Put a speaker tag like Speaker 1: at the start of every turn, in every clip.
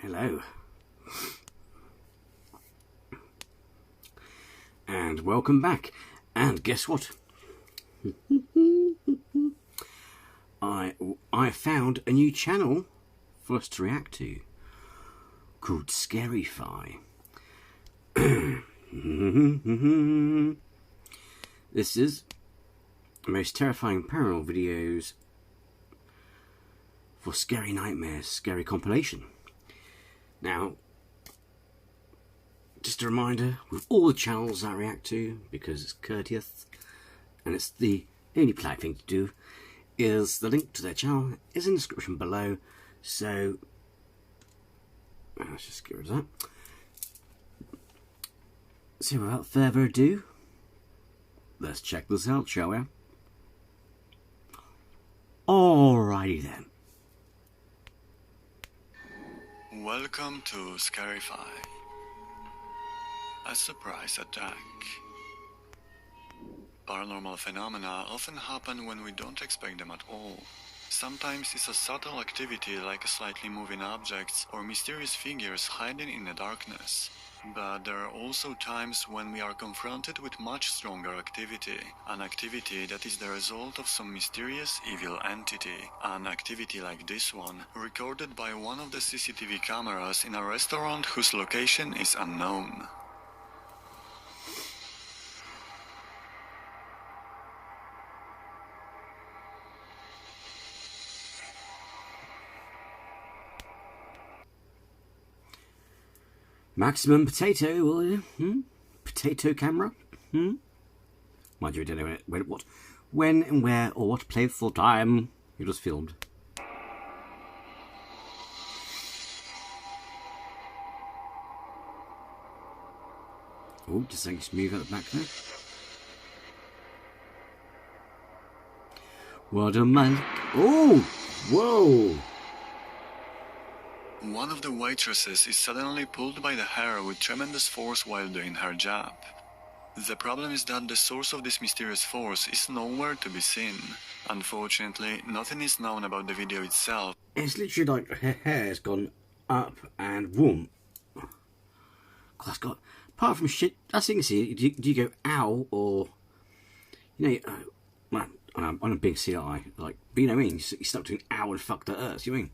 Speaker 1: Hello. And welcome back. And guess what? I found a new channel for us to react to called Scaryfy. This is the most terrifying paranormal videos for scary nightmares, scary compilation. Now, just a reminder, with all the channels I react to, because it's courteous and it's the only polite thing to do, is the link to their channel is in the description below. So let's just get rid of that. So without further ado, let's check this out, shall we? Alrighty then.
Speaker 2: Welcome to Scaryfy. A surprise attack. Paranormal phenomena often happen when we don't expect them at all. Sometimes it's a subtle activity like slightly moving objects or mysterious figures hiding in the darkness. But there are also times when we are confronted with much stronger activity. An activity that is the result of some mysterious evil entity. An activity like this one, recorded by one of the CCTV cameras in a restaurant whose location is unknown.
Speaker 1: Maximum potato, will you? Potato camera? Mind you, we don't know when and where or what playful time it was filmed. Oh, just saying, just move out the back there. What a man! Oh, whoa!
Speaker 2: One of the waitresses is suddenly pulled by the hair with tremendous force while doing her job. The problem is that the source of this mysterious force is nowhere to be seen. Unfortunately, nothing is known about the video itself.
Speaker 1: It's literally like her hair's gone up and boom. That's got, apart from shit, that's thing to see, do you go ow or, you know, well, I'm a big CI, like, but you know what I mean, you stop doing ow and fuck that hurts, you know what I mean?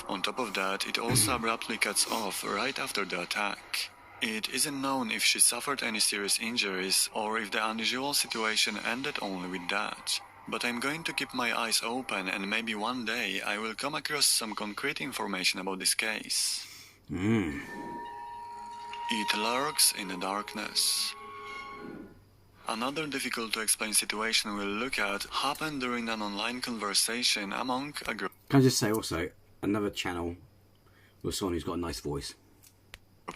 Speaker 2: On top of that, it also abruptly cuts off right after the attack. It isn't known if she suffered any serious injuries or if the unusual situation ended only with that. But I'm going to keep my eyes open and maybe one day I will come across some concrete information about this case. It lurks in the darkness. Another difficult to explain situation we'll look at happened during an online conversation among a group.
Speaker 1: Can I just say also, another channel with someone who's got a nice voice.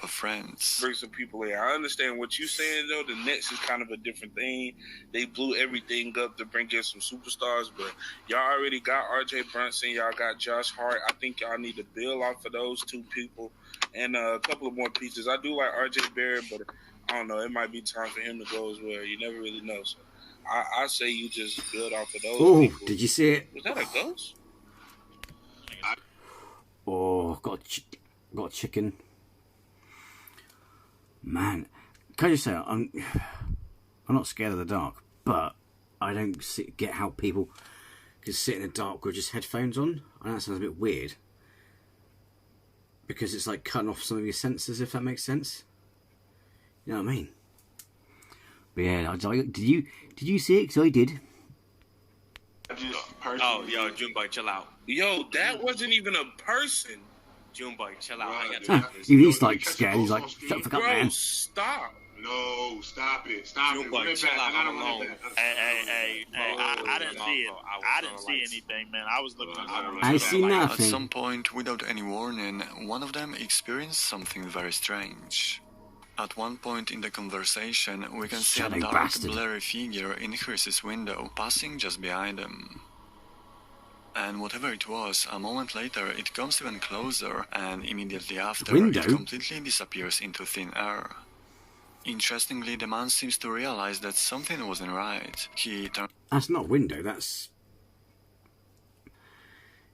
Speaker 2: Of friends.
Speaker 3: Bring some people in. I understand what you're saying though. The Nets is kind of a different thing. They blew everything up to bring in some superstars, but y'all already got RJ Brunson. Y'all got Josh Hart. I think y'all need to build off of those two people and a couple of more pieces. I do like RJ Barrett, but I don't know. It might be time for him to go as well. You never really know. So I say you just build off of those people.
Speaker 1: Did you see it?
Speaker 3: Was that a ghost?
Speaker 1: Oh, got a chicken. Man, can I just say, I'm not scared of the dark, but I don't get how people can sit in the dark with just headphones on. I know that sounds a bit weird, because it's like cutting off some of your senses, if that makes sense. You know what I mean? But yeah, did you see it? Because I did.
Speaker 4: Oh, yo, Junebug, chill out.
Speaker 3: Yo, that wasn't even a person.
Speaker 4: Junebug, chill out. I got
Speaker 1: Huh, he's like scared. He's like, shut the fuck up, man.
Speaker 3: Stop.
Speaker 5: No, stop it. Stop it.
Speaker 4: Junebug, chill out. I'm alone.
Speaker 6: Hey, I didn't see it. I didn't see anything, man. I was looking.
Speaker 1: I see
Speaker 2: At
Speaker 1: nothing.
Speaker 2: some point, without any warning, one of them experienced something very strange. At one point in the conversation, we can see a
Speaker 1: Shadow
Speaker 2: dark,
Speaker 1: bastard.
Speaker 2: blurry figure in Chris's window, passing just behind him. And whatever it was, a moment later it comes even closer, and immediately after
Speaker 1: Window?
Speaker 2: it completely disappears into thin air. Interestingly, the man seems to realize that something wasn't right. He turns.
Speaker 1: That's not window, that's...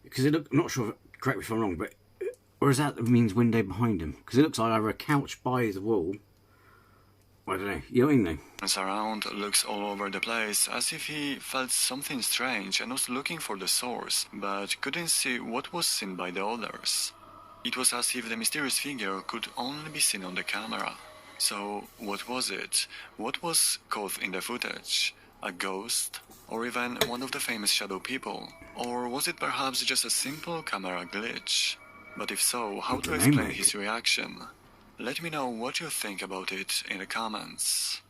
Speaker 1: Because I'm not sure, correct me if I'm wrong, but Or is that the means window behind him? Because it looks like either a couch by the wall. I don't know. You know what I mean, though?
Speaker 2: Around, looks all over the place, as if he felt something strange and was looking for the source, but couldn't see what was seen by the others. It was as if the mysterious figure could only be seen on the camera. So, what was it? What was caught in the footage? A ghost? Or even one of the famous shadow people? Or was it perhaps just a simple camera glitch? But if so, how to explain his reaction? Let me know what you think about it in the comments.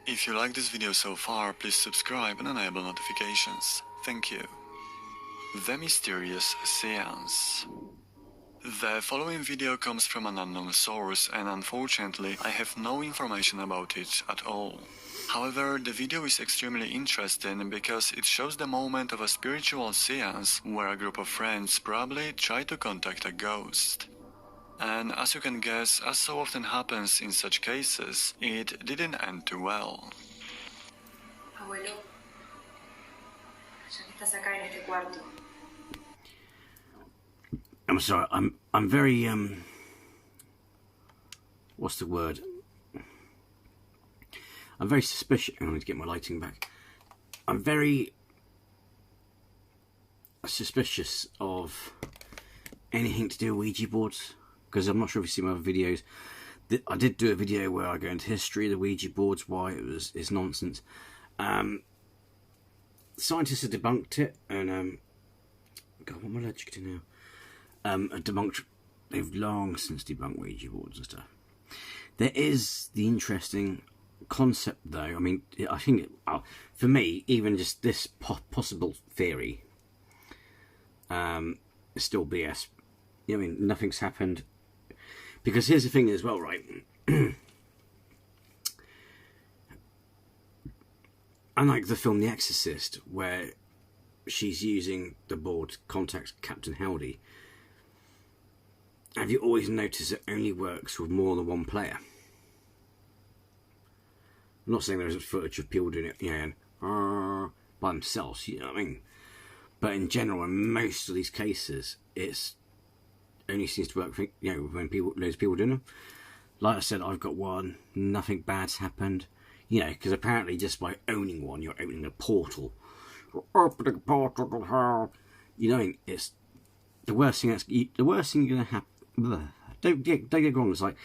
Speaker 2: If you like this video so far, please subscribe and enable notifications. Thank you. The Mysterious Seance. The following video comes from an unknown source, and unfortunately I have no information about it at all. However, the video is extremely interesting because it shows the moment of a spiritual seance where a group of friends probably try to contact a ghost. And as you can guess, as so often happens in such cases, it didn't end too well.
Speaker 7: Abuelo, ya que estás acá en este cuarto.
Speaker 1: I'm sorry, I'm very, what's the word? I'm very suspicious. I need to get my lighting back. I'm very suspicious of anything to do with Ouija boards, because I'm not sure if you've seen my other videos. I did do a video where I go into history of the Ouija boards, why it's nonsense. Scientists have debunked it, and God, what am I allergic to now? They've long since debunked Ouija boards and stuff. There is the interesting concept, though. I mean, I think for me, even just this possible theory is still BS. I mean, nothing's happened. Because here's the thing as well, right? Unlike the film The Exorcist, where she's using the board to contact Captain Howdy, have you always noticed it only works with more than one player? I'm not saying there isn't footage of people doing it, by themselves, you know what I mean? But in general, in most of these cases, it's only seems to work, when loads of people doing them. Like I said, I've got one, nothing bad's happened, because apparently just by owning one, you're opening a portal. Opening a portal to hell. It's the worst thing you're gonna happen. Don't get wrong. It's like,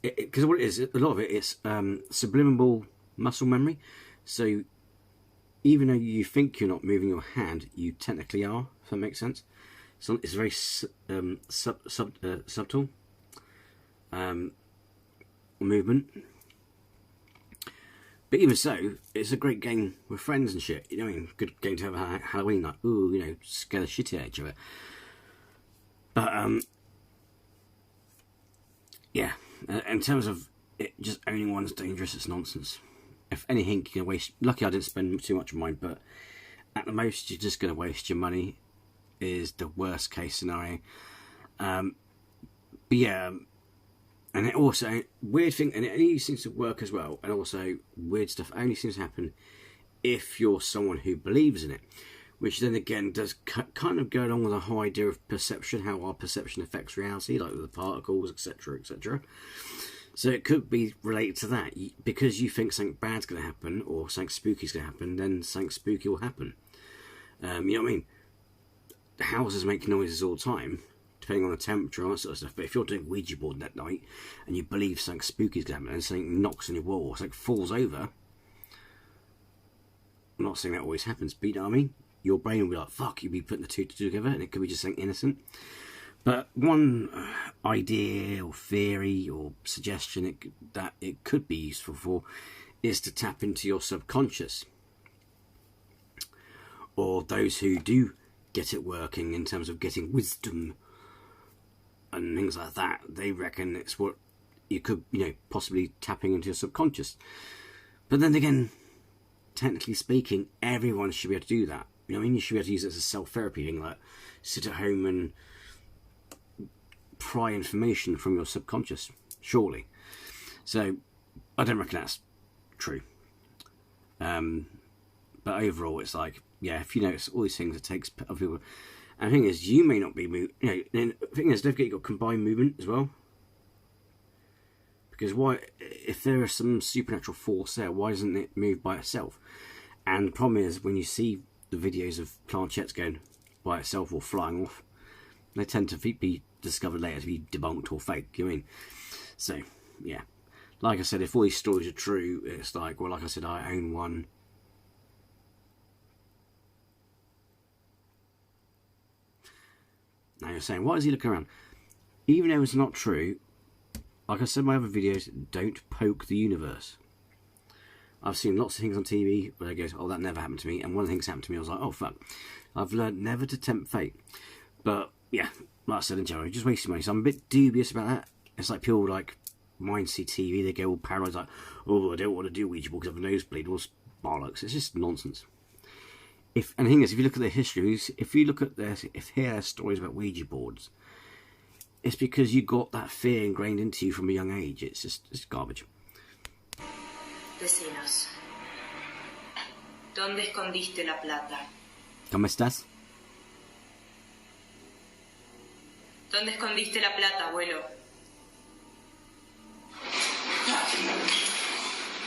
Speaker 1: because what it is, a lot of it is subliminal muscle memory. So even though you think you're not moving your hand, you technically are. If that makes sense. So it's very subtle movement. But even so, it's a great game with friends and shit. Good game to have a Halloween night. Ooh, scare the shit out of each other. But yeah, in terms of it, just owning one's dangerous. It's nonsense. If anything, you're gonna waste. Lucky I didn't spend too much of mine, but at the most, you're just gonna waste your money. Is the worst case scenario. But yeah, and it also weird thing, and it only seems to work as well. And also weird stuff only seems to happen if you're someone who believes in it, which then again does kind of go along with the whole idea of perception, how our perception affects reality, like with the particles, etc., etc. So it could be related to that. Because you think something bad's going to happen or something spooky's going to happen, then something spooky will happen. You know what I mean? Houses make noises all the time, depending on the temperature and all that sort of stuff. But if you're doing Ouija board that night and you believe something spooky is going to happen and something knocks on your wall or something falls over, I'm not saying that always happens, but you know what I mean? Your brain will be like, fuck, you'd be putting the two together, and it could be just something innocent. But one idea or theory or suggestion that it could be useful for is to tap into your subconscious. Or those who do get it working in terms of getting wisdom and things like that, they reckon it's what you could, possibly tapping into your subconscious. But then again, technically speaking, everyone should be able to do that. You should be able to use it as a self-therapy thing, like sit at home and pry information from your subconscious, surely. So, I don't reckon that's true. But overall, it's like, yeah, if you notice all these things, it takes other people. And the thing is, you may not be moving. You know, then the thing is, don't forget you've got combined movement as well. Because why, if there is some supernatural force there, why doesn't it move by itself? And the problem is, when you see the videos of planchettes going by itself or flying off, they tend to be discovered later to be debunked or fake. You know what I mean? So, yeah. Like I said, if all these stories are true, it's like, well, like I said, I own one. Now you're saying, why is he looking around? Even though it's not true, like I said in my other videos, don't poke the universe. I've seen lots of things on TV where they go, oh, that never happened to me. And one of the things happened to me, I was like, oh, fuck. I've learned never to tempt fate. But, yeah, like I said in general, just wasting money. So I'm a bit dubious about that. It's like people like mind see TV, they go all paranoid, like, oh, I don't want to do Ouija board because I have a nosebleed. All bollocks. It's just nonsense. And the thing is, if you look at their histories, if you hear stories about Ouija boards, it's because you got that fear ingrained into you from a young age. It's garbage.
Speaker 7: Decinos. ¿Dónde escondiste la plata?
Speaker 1: ¿Cómo estás?
Speaker 7: ¿Dónde escondiste la plata, abuelo?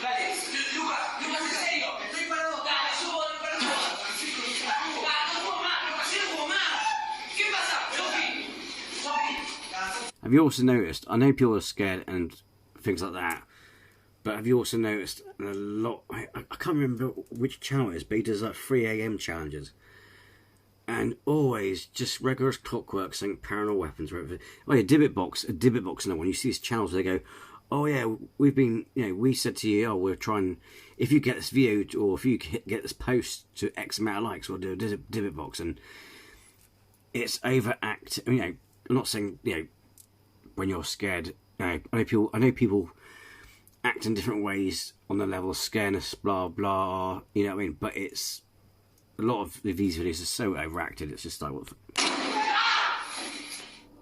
Speaker 8: Dale, Lucas, en serio, estoy parado acá, subo para todo. No puedo más, no puedo más. ¿Qué pasa? Sophie.
Speaker 1: Have you also noticed, I know people are scared and things like that, but have you also noticed a lot, I can't remember which channel it is, but he does like 3 AM challenges. And always just regular clockwork saying paranormal weapons. Oh yeah, a Dibbit box in that one. You see these channels where they go, oh yeah, we've been, we said to you, oh, we're trying, if you get this video, or if you get this post to X amount of likes, we'll do a Dibbit box. And it's overact. I'm not saying, when you're scared, I know people act in different ways on the level of scareness, blah, blah, you know what I mean? But it's, a lot of these videos are so overacted, it's just like, what the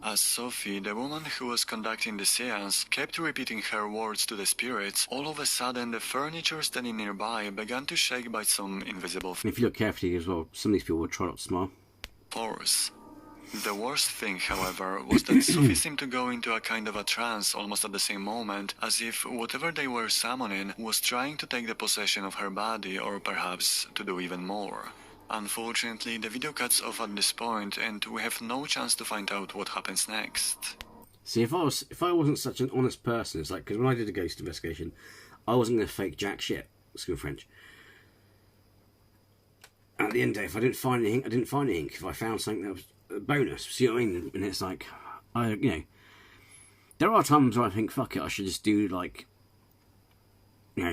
Speaker 2: As Sophie, the woman who was conducting the seance, kept repeating her words to the spirits, all of a sudden the furniture standing nearby began to shake by some invisible
Speaker 1: And if you look carefully as well, some of these people will try not to smile.
Speaker 2: force. The worst thing, however, was that Sophie seemed to go into a kind of a trance almost at the same moment, as if whatever they were summoning was trying to take the possession of her body, or perhaps to do even more. Unfortunately, the video cuts off at this point, and we have no chance to find out what happens next.
Speaker 1: See, if I wasn't such an honest person, it's like, because when I did a ghost investigation, I wasn't going to fake jack shit. Excuse French. At the end of the day, if I didn't find anything, I didn't find anything. If I found something that was a bonus, see what I mean? And it's like, there are times where I think, fuck it, I should just do like,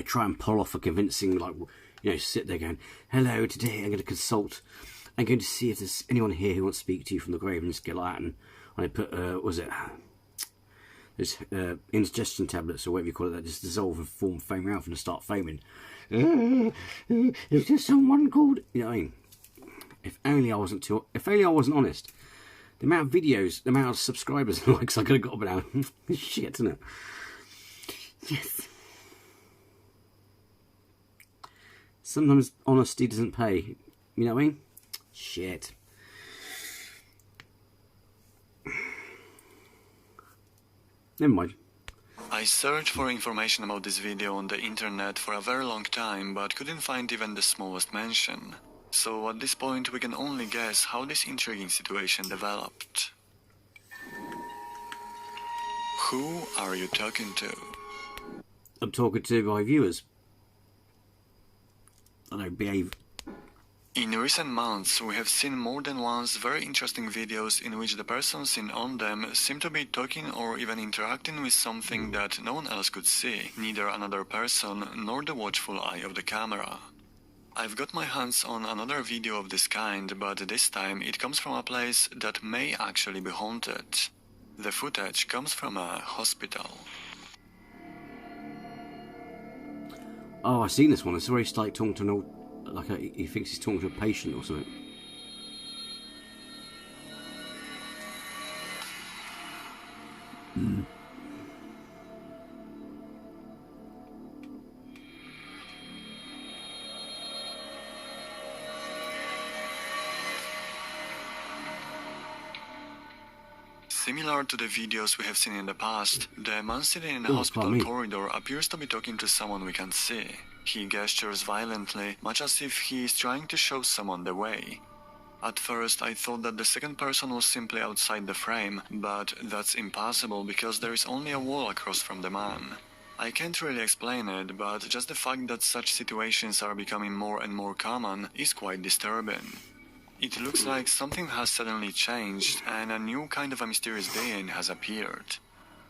Speaker 1: try and pull off a convincing, like, sit there going, hello, today I'm going to consult. I'm going to see if there's anyone here who wants to speak to you from the grave, and just get like that. And I put, there's indigestion tablets or whatever you call it, that just dissolve and form foam mouth and start foaming. Is there someone called? You know what I mean? If only I wasn't honest. The amount of videos, the amount of subscribers and likes I could have got by now. Shit, isn't it? Yes. Sometimes honesty doesn't pay. You know what I mean? Shit. Never mind.
Speaker 2: I searched for information about this video on the internet for a very long time, but couldn't find even the smallest mention. So at this point we can only guess how this intriguing situation developed. Who are you talking to?
Speaker 1: I'm talking to my viewers. I don't behave.
Speaker 2: In recent months, we have seen more than once very interesting videos in which the person seen on them seem to be talking or even interacting with something that no one else could see, neither another person nor the watchful eye of the camera. I've got my hands on another video of this kind, but this time it comes from a place that may actually be haunted. The footage comes from a hospital.
Speaker 1: Oh, I've seen this one. It's where he's like talking to an old, he thinks he's talking to a patient or something.
Speaker 2: similar to the videos we have seen in the past, the man sitting in the hospital corridor appears to be talking to someone we can't see. He gestures violently, much as if he is trying to show someone the way. At first, I thought that the second person was simply outside the frame, but that's impossible because there is only a wall across from the man. I can't really explain it, but just the fact that such situations are becoming more and more common is quite disturbing. It looks like something has suddenly changed and a new kind of a mysterious being has appeared.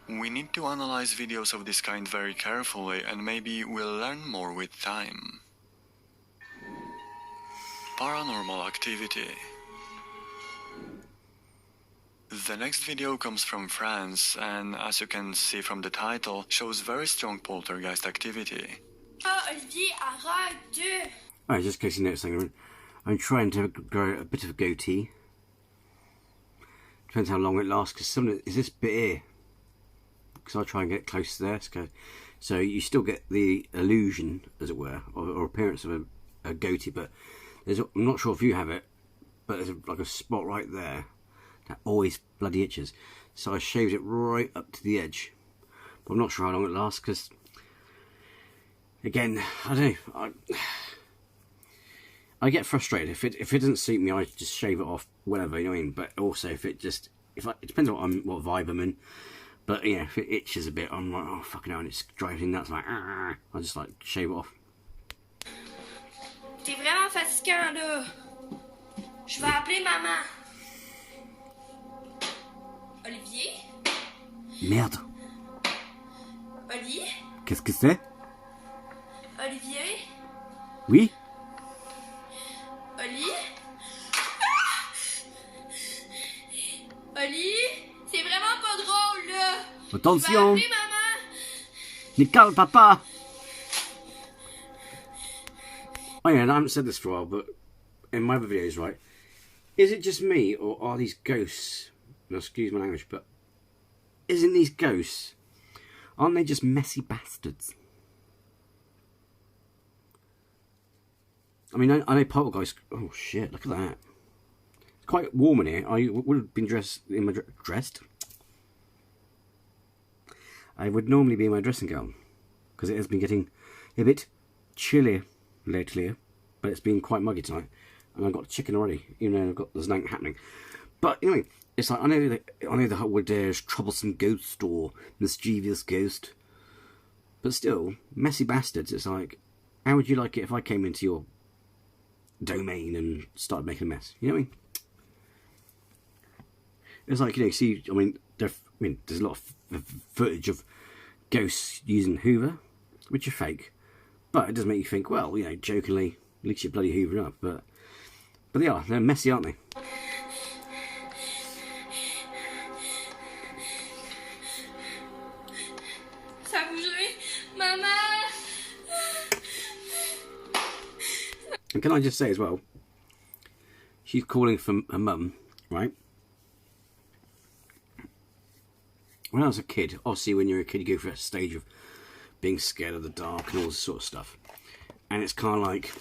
Speaker 2: We need to analyze videos of this kind very carefully and maybe we'll learn more with time. Paranormal activity. The next video comes from France and, as you can see from the title, shows very strong poltergeist activity.
Speaker 1: Alright, just in case you notice something, I'm trying to grow a bit of a goatee. Depends how long it lasts, because some of it is this bit here. Because I'll try and get close to there. So you still get the illusion, as it were, or appearance of a goatee, but I'm not sure if you have it, but there's like a spot right there that always bloody itches. So I shaved it right up to the edge. But I'm not sure how long it lasts, because, again, I don't know. I get frustrated. If it doesn't suit me, I just shave it off, whatever, you know what I mean? But also, it depends on what vibe I'm in. But, yeah, if it itches a bit, I'm like, oh, fucking hell, and it's driving me nuts, like, I just, like, shave it off.
Speaker 9: T'es vraiment fatigant, là. Je vais appeler maman. Olivier?
Speaker 1: Merde.
Speaker 9: Oli?
Speaker 1: Qu'est-ce que c'est?
Speaker 9: Olivier?
Speaker 1: Oui?
Speaker 9: Oli? Oli? C'est vraiment pas drôle, là.
Speaker 1: Attention!
Speaker 9: Je vais appeler maman.
Speaker 1: Nicole, papa! Oh yeah, and I haven't said this for a while, but in my other videos, right, is it just me, or are these ghosts, now excuse my language, but isn't these ghosts, aren't they just messy bastards? I mean, I know poltergeist, oh shit, look at that. It's quite warm in here. I would have been dressed. I would normally be in my dressing gown, because it has been getting a bit chilly lately, but it's been quite muggy tonight, and I've got chicken already, even though there's nothing happening. But anyway, it's like I know the whole word there is troublesome ghost or mischievous ghost, but still, messy bastards. It's like, how would you like it if I came into your domain and started making a mess? You know what I mean? It's like, see, I mean, there's a lot of footage of ghosts using Hoover, which are fake. But it does make you think, well, jokingly, at least you bloody hoover up. But they're messy, aren't they?
Speaker 9: Ça a bougé. Maman!
Speaker 1: And can I just say as well, she's calling from her mum, right? When I was a kid, obviously when you're a kid, you go through that stage of being scared of the dark and all this sort of stuff. And it's kind of like,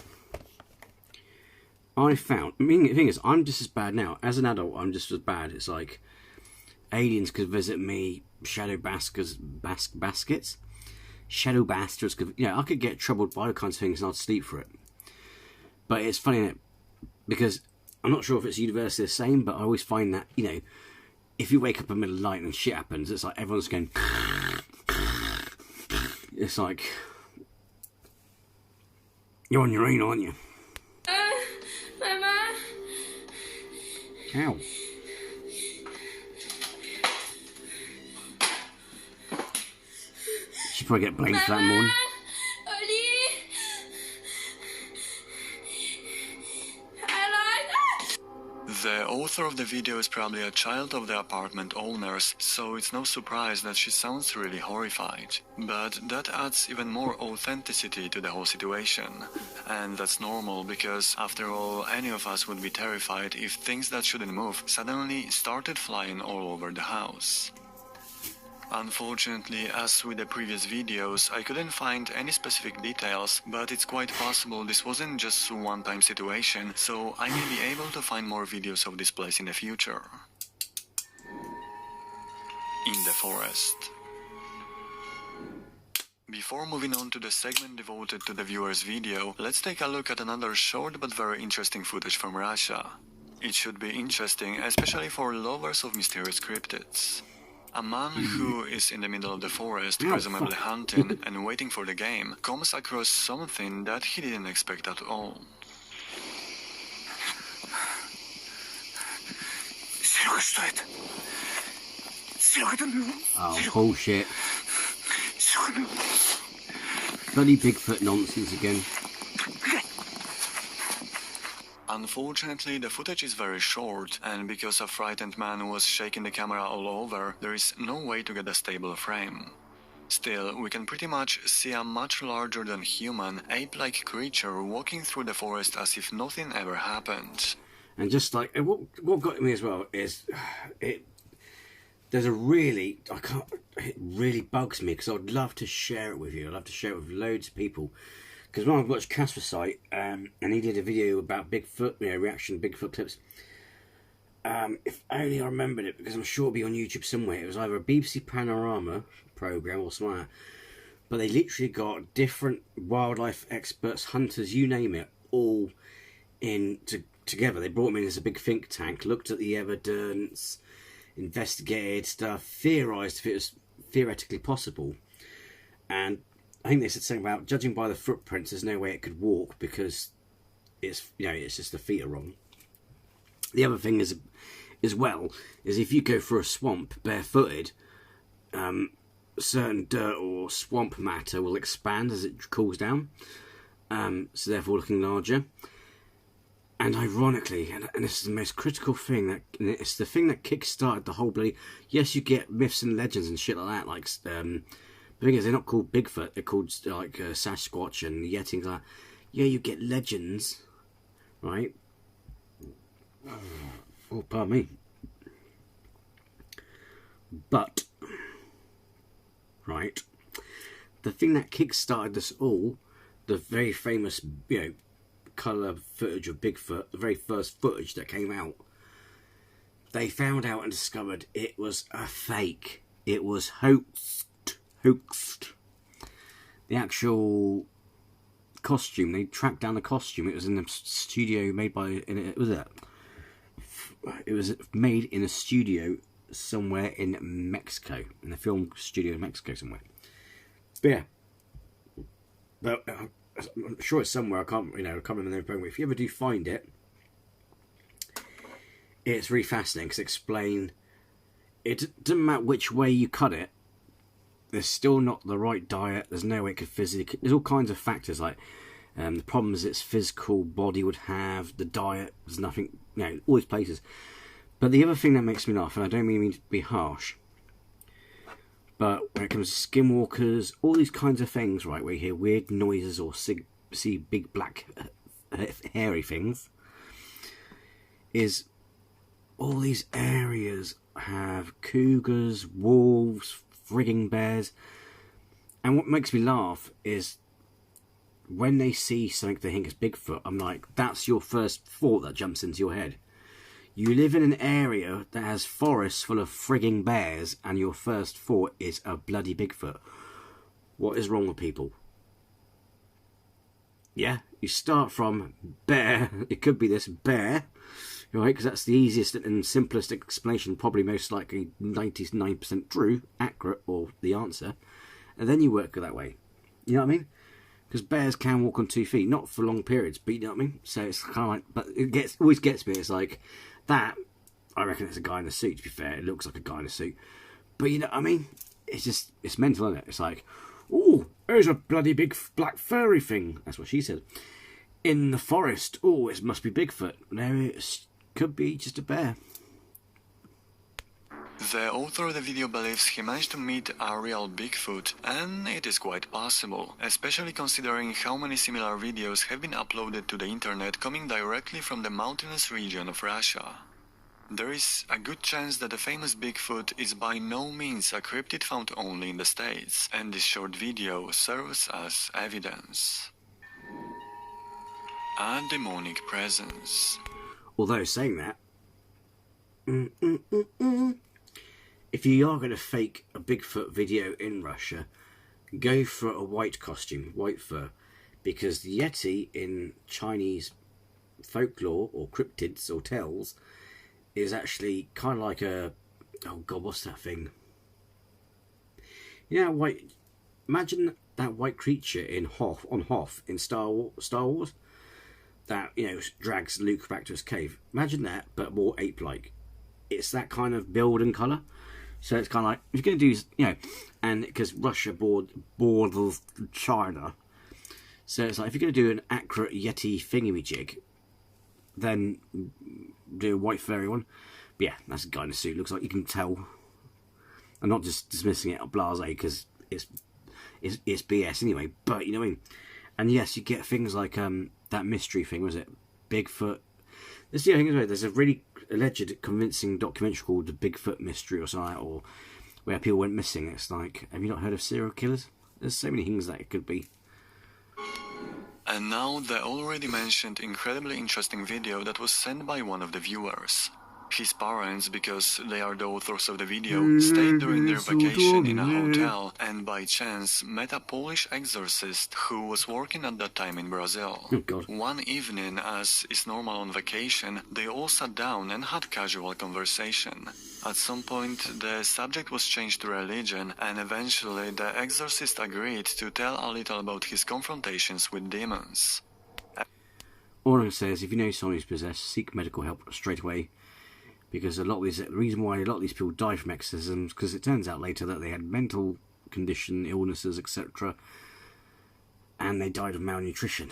Speaker 1: the thing is, I'm just as bad now. As an adult, I'm just as bad. It's like, aliens could visit me, shadow bastards could, I could get troubled by all kinds of things and I'd sleep for it. But it's funny, isn't it? Because I'm not sure if it's universally the same, but I always find that, if you wake up in the middle of the night and shit happens, it's like everyone's going... It's like, you're on your own, aren't you?
Speaker 9: Maman.
Speaker 1: Ow. She'd probably get blamed for that morning.
Speaker 2: The author of the video is probably a child of the apartment owners, so it's no surprise that she sounds really horrified. But that adds even more authenticity to the whole situation. And that's normal, because after all, any of us would be terrified if things that shouldn't move suddenly started flying all over the house. Unfortunately, as with the previous videos, I couldn't find any specific details, but it's quite possible this wasn't just a one-time situation, so I may be able to find more videos of this place in the future. in the forest. Before moving on to the segment devoted to the viewer's video, let's take a look at another short but very interesting footage from Russia. It should be interesting, especially for lovers of mysterious cryptids. A man who is in the middle of the forest, presumably hunting and waiting for the game, comes across something that he didn't expect at all.
Speaker 1: Oh, bullshit. Bloody Bigfoot nonsense again.
Speaker 2: Unfortunately, the footage is very short, and because a frightened man was shaking the camera all over, there is no way to get a stable frame. Still, we can pretty much see a much larger than human, ape-like creature walking through the forest as if nothing ever happened.
Speaker 1: And just like, what got me as well is, there's a really, it really bugs me, because I'd love to share it with you. I'd love to share it with loads of people. Because when I watched Casper's site, and he did a video about Bigfoot, reaction to Bigfoot clips. If only I remembered it, because I'm sure it'll be on YouTube somewhere. It was either a BBC Panorama program or somewhere. But they literally got different wildlife experts, hunters, you name it, all in together. They brought them in as a big think tank, looked at the evidence, investigated stuff, theorised if it was theoretically possible. And I think they said something about, judging by the footprints, there's no way it could walk because it's just the feet are wrong. The other thing is, as well, is if you go through a swamp barefooted, certain dirt or swamp matter will expand as it cools down, so therefore looking larger. And ironically, and this is the most critical thing, it's the thing that kick-started the whole bloody... Yes, you get myths and legends and shit like that, like... The thing is, they're not called Bigfoot, they're called like Sasquatch and Yeti and like that. Yeah, you get legends, right? Oh, pardon me. But, right, the thing that kick-started this all, the very famous, colour footage of Bigfoot, the very first footage that came out, they found out and discovered it was a fake. It was hoaxed. The actual costume, they tracked down the costume. It was in a studio made by, it was made in a studio somewhere in Mexico, in a film studio in Mexico somewhere. But yeah, but I'm sure it's somewhere. I can't remember the program. If you ever do find it, it's really fascinating because it doesn't matter which way you cut it. There's still not the right diet. There's no way it could physically... There's all kinds of factors, like the problems its physical body would have, the diet, there's nothing... all these places. But the other thing that makes me laugh, and I don't mean to be harsh, but when it comes to skinwalkers, all these kinds of things, right, where you hear weird noises or see big black hairy things, is all these areas have cougars, wolves, frigging bears. And what makes me laugh is when they see something they think is Bigfoot, I'm like, that's your first thought that jumps into your head. You live in an area that has forests full of frigging bears and your first thought is a bloody Bigfoot. What is wrong with people? Yeah, you start from bear, it could be this bear, right, because that's the easiest and simplest explanation, probably most likely 99% true, accurate, or the answer, and then you work that way. You know what I mean? Because bears can walk on 2 feet, not for long periods, but you know what I mean? So it's kind of like, but it always gets me, it's like, that, I reckon it's a guy in a suit, to be fair, it looks like a guy in a suit, but you know what I mean? It's mental, isn't it? It's like, oh, there's a bloody big black furry thing, that's what she said, in the forest. Oh, it must be Bigfoot. No, it could be just a bear.
Speaker 2: The author of the video believes he managed to meet a real Bigfoot, and it is quite possible, especially considering how many similar videos have been uploaded to the internet coming directly from the mountainous region of Russia. There is a good chance that the famous Bigfoot is by no means a cryptid found only in the States, and this short video serves as evidence. A demonic presence.
Speaker 1: Although saying that, if you are going to fake a Bigfoot video in Russia, go for a white costume, white fur, because the Yeti in Chinese folklore or cryptids or tales is actually kind of like a, oh god, what's that thing? You know, white. Imagine that white creature in Hoth in Star Wars, that, you know, drags Luke back to his cave. Imagine that, but more ape-like. It's that kind of build and colour. So it's kind of like, if you're going to do, you know, and because Russia borders China, so it's like, if you're going to do an accurate Yeti thingamajig, then do a white furry one. But yeah, that's a guy in a suit. Looks like you can tell. I'm not just dismissing it blasé because it's BS anyway. But you know what I mean. And yes, you get things like that mystery thing. Was it Bigfoot? There's the other thing. There's a really alleged, convincing documentary called The Bigfoot Mystery or something, or where people went missing. It's like, have you not heard of serial killers? There's so many things that it could be.
Speaker 2: And now the already mentioned incredibly interesting video that was sent by one of the viewers. His parents, because they are the authors of the video, stayed during their vacation in a hotel and by chance met a Polish exorcist who was working at that time in Brazil.
Speaker 1: Oh, God.
Speaker 2: One evening, as is normal on vacation, they all sat down and had casual conversation. At some point, the subject was changed to religion, and eventually the exorcist agreed to tell a little about his confrontations with demons.
Speaker 1: All I'm going to say is, if you know someone who's possessed, seek medical help straight away. Because the reason why a lot of these people die from exorcisms, because it turns out later that they had mental condition, illnesses, etc. And they died of malnutrition.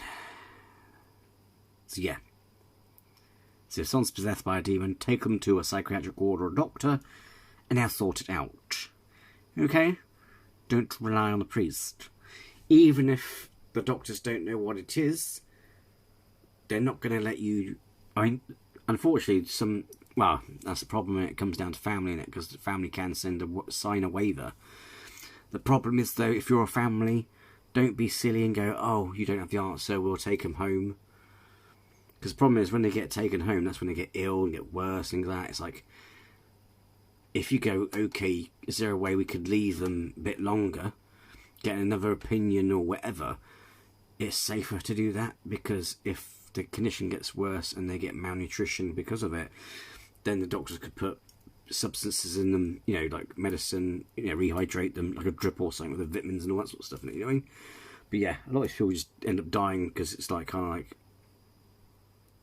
Speaker 1: So yeah. So if someone's possessed by a demon, take them to a psychiatric ward or a doctor, and they'll sort it out. Okay? Don't rely on the priest. Even if the doctors don't know what it is, they're not going to let you... I mean, unfortunately, well, that's the problem when it comes down to family, innit? Because the family can sign a waiver. The problem is, though, if you're a family, don't be silly and go, oh, you don't have the answer, we'll take them home. Because the problem is, when they get taken home, that's when they get ill and get worse, things like that. It's like, if you go, okay, is there a way we could leave them a bit longer, get another opinion or whatever, it's safer to do that. Because if the condition gets worse and they get malnutrition because of it, then the doctors could put substances in them, you know, like medicine, you know, rehydrate them, like a drip or something with the vitamins and all that sort of stuff in it, you know what I mean? But yeah, a lot of people just end up dying because it's like, kind of like,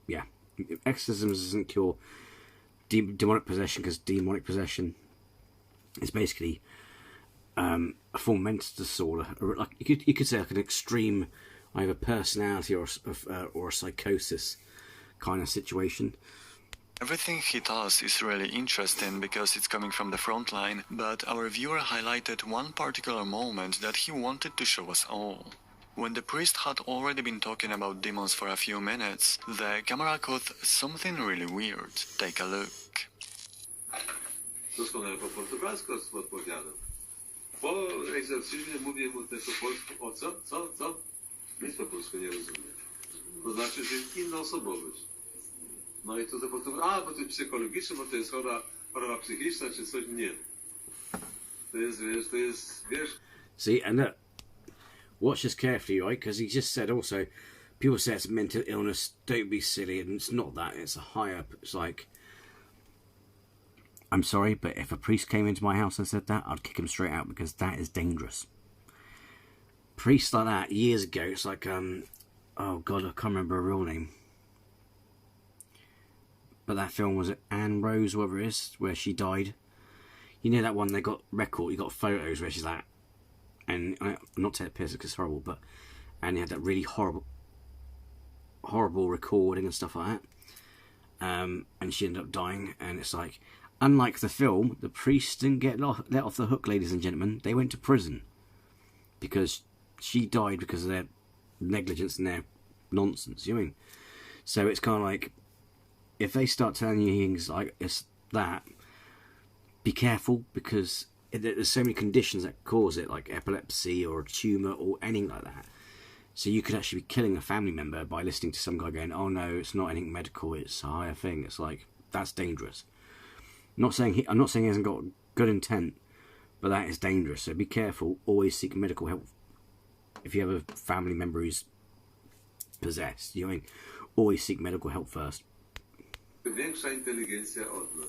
Speaker 1: yeah, exorcisms doesn't cure demonic possession, because demonic possession is basically a full mental disorder, or like you could say like an extreme either personality or a psychosis kind of situation.
Speaker 2: Everything he does is really interesting because it's coming from the front line, but our viewer highlighted one particular moment that he wanted to show us all. When the priest had already been talking about demons for a few minutes, the camera caught something really weird. Take a look.
Speaker 10: Doskonale po portugalsku odpowiadam. Po egzorcyzmie mówię mu też po polsku. O co? Co? Nic po polsku nie rozumiem. To znaczy, że jest inna osobowość. No i to zapytam, bo to jest psychologiczne, bo to jest choroba psychiczna, czy coś? Nie. To jest, wiesz...
Speaker 1: See, and look, watch this carefully, right? Because he just said also, people say it's mental illness, don't be silly, and it's not that, it's a higher, it's like, I'm sorry, but if a priest came into my house and said that, I'd kick him straight out, because that is dangerous. Priests like that, years ago, it's like, oh god, I can't remember her real name. But that film, was it Anne Rose, whatever it is, where she died? You know that one, they got record, you got photos where she's like, and not to take the piss because it's horrible, but, and he had that really horrible recording and stuff like that. And she ended up dying, and it's like, unlike the film, the priests didn't get let off the hook, ladies and gentlemen. They went to prison because she died because of their negligence and their nonsense, you know what I mean? So it's kind of like, if they start telling you things like it's that, be careful, because there's so many conditions that cause it, like epilepsy or a tumour or anything like that. So you could actually be killing a family member by listening to some guy going, oh no, it's not anything medical, it's a higher thing. It's like, that's dangerous. I'm not saying he hasn't got good intent, but that is dangerous. So be careful. Always seek medical help. If you have a family member who's possessed, you know what I mean? Always seek medical help first.
Speaker 10: Większa inteligencja od nas.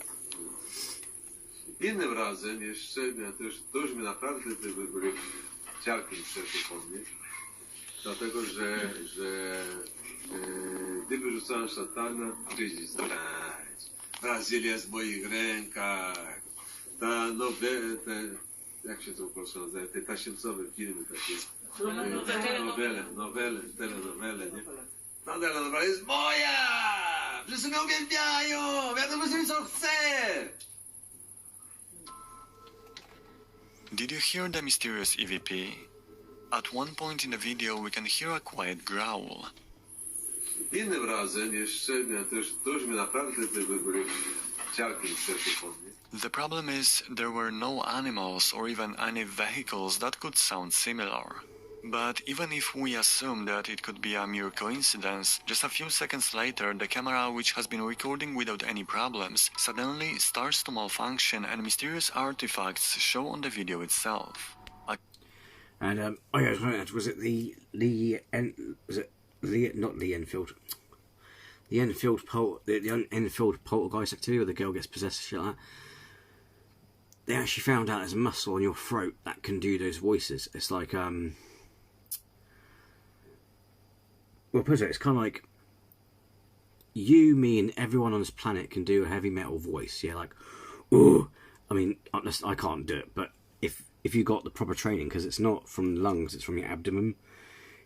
Speaker 10: Innym razem jeszcze tośmy naprawdę byli ciarkiem przeszły po mnie, dlatego że gdyby rzucałem szatana, gdzieś znać. Brazylia jest w moich rękach. Ta jak się to po prostu nazywa, te tasiemcowe filmy takie. Telenowele, nie? Ta telenowela jest moja! Wszyscy mnie uwielbiają! Wiadomo, co chcę!
Speaker 2: Did you hear the mysterious EVP? At one point in the video we can hear a quiet growl.
Speaker 10: Innym razem jeszcze tośmy naprawdę byli ciarkiem przeszły po mnie.
Speaker 2: The problem is there were no animals or even any vehicles that could sound similar. But even if we assume that it could be a mere coincidence, just a few seconds later the camera, which has been recording without any problems, suddenly starts to malfunction and mysterious artifacts show on the video itself.
Speaker 1: And was it the Enfield poltergeist activity where the girl gets possessed, shit like that? They actually found out there's a muscle on your throat that can do those voices. It's like well, put it, it's kind of like you, me, and everyone on this planet can do a heavy metal voice. Yeah, like, ooh. I mean, I can't do it, but if you got the proper training, because it's not from the lungs, it's from your abdomen.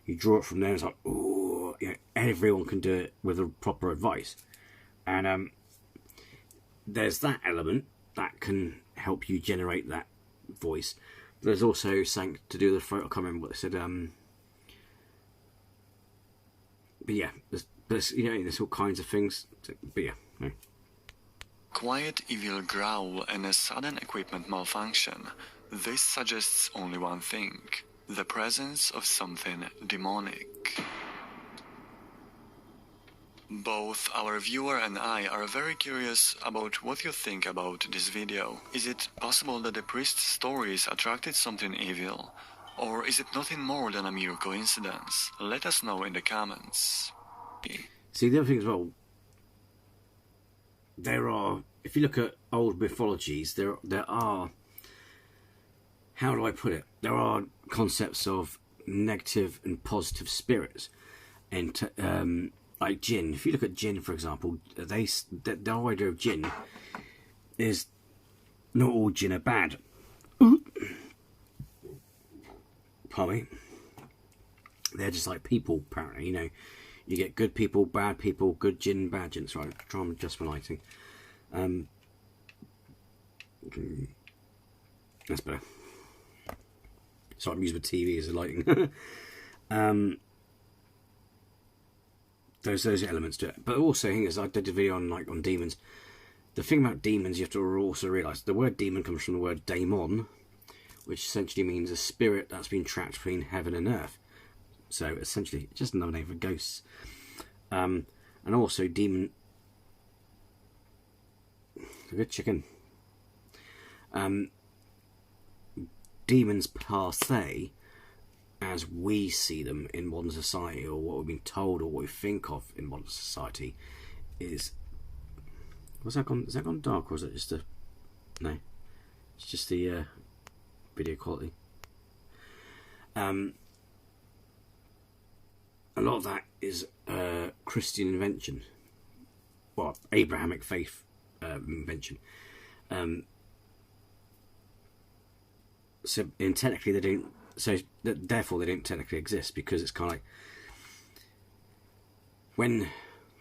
Speaker 1: You draw it from there. It's like, ooh. You know, everyone can do it with a proper advice, and there's that element that can help you generate that voice. But there's also something to do with the throat. I can't remember what they said. But yeah, there's you know, there's all kinds of things. But yeah, no.
Speaker 2: Quiet evil growl and a sudden equipment malfunction. This suggests only one thing: the presence of something demonic. Both our viewer and I are very curious about what you think about this video. Is it possible that the priest's stories attracted something evil? Or is it nothing more than a mere coincidence? Let us know in the comments.
Speaker 1: See, the other thing as well, there are, if you look at old mythologies, there are, how do I put it? There are concepts of negative and positive spirits. And like jinn. If you look at jinn, for example, the idea of jinn is not all jinn are bad. Pardon me. They're just like people, apparently. You know, you get good people, good jinn, bad jinns. Right, try and adjust my lighting. That's better. So I'm using the TV as a lighting. Those elements to it, but also, the thing is, I did a video on demons. The thing about demons, you have to also realise the word demon comes from the word daemon, which essentially means a spirit that's been trapped between heaven and earth. So essentially, it's just another name for ghosts. And also, demon. A good chicken. Demons per se, as we see them in modern society, or what we've been told, or what we think of in modern society, is has that gone dark, or is it just no? It's just the video quality. A lot of that is Christian invention, well, Abrahamic faith invention. So, and technically, they don't. So therefore they don't technically exist, because it's kind of like when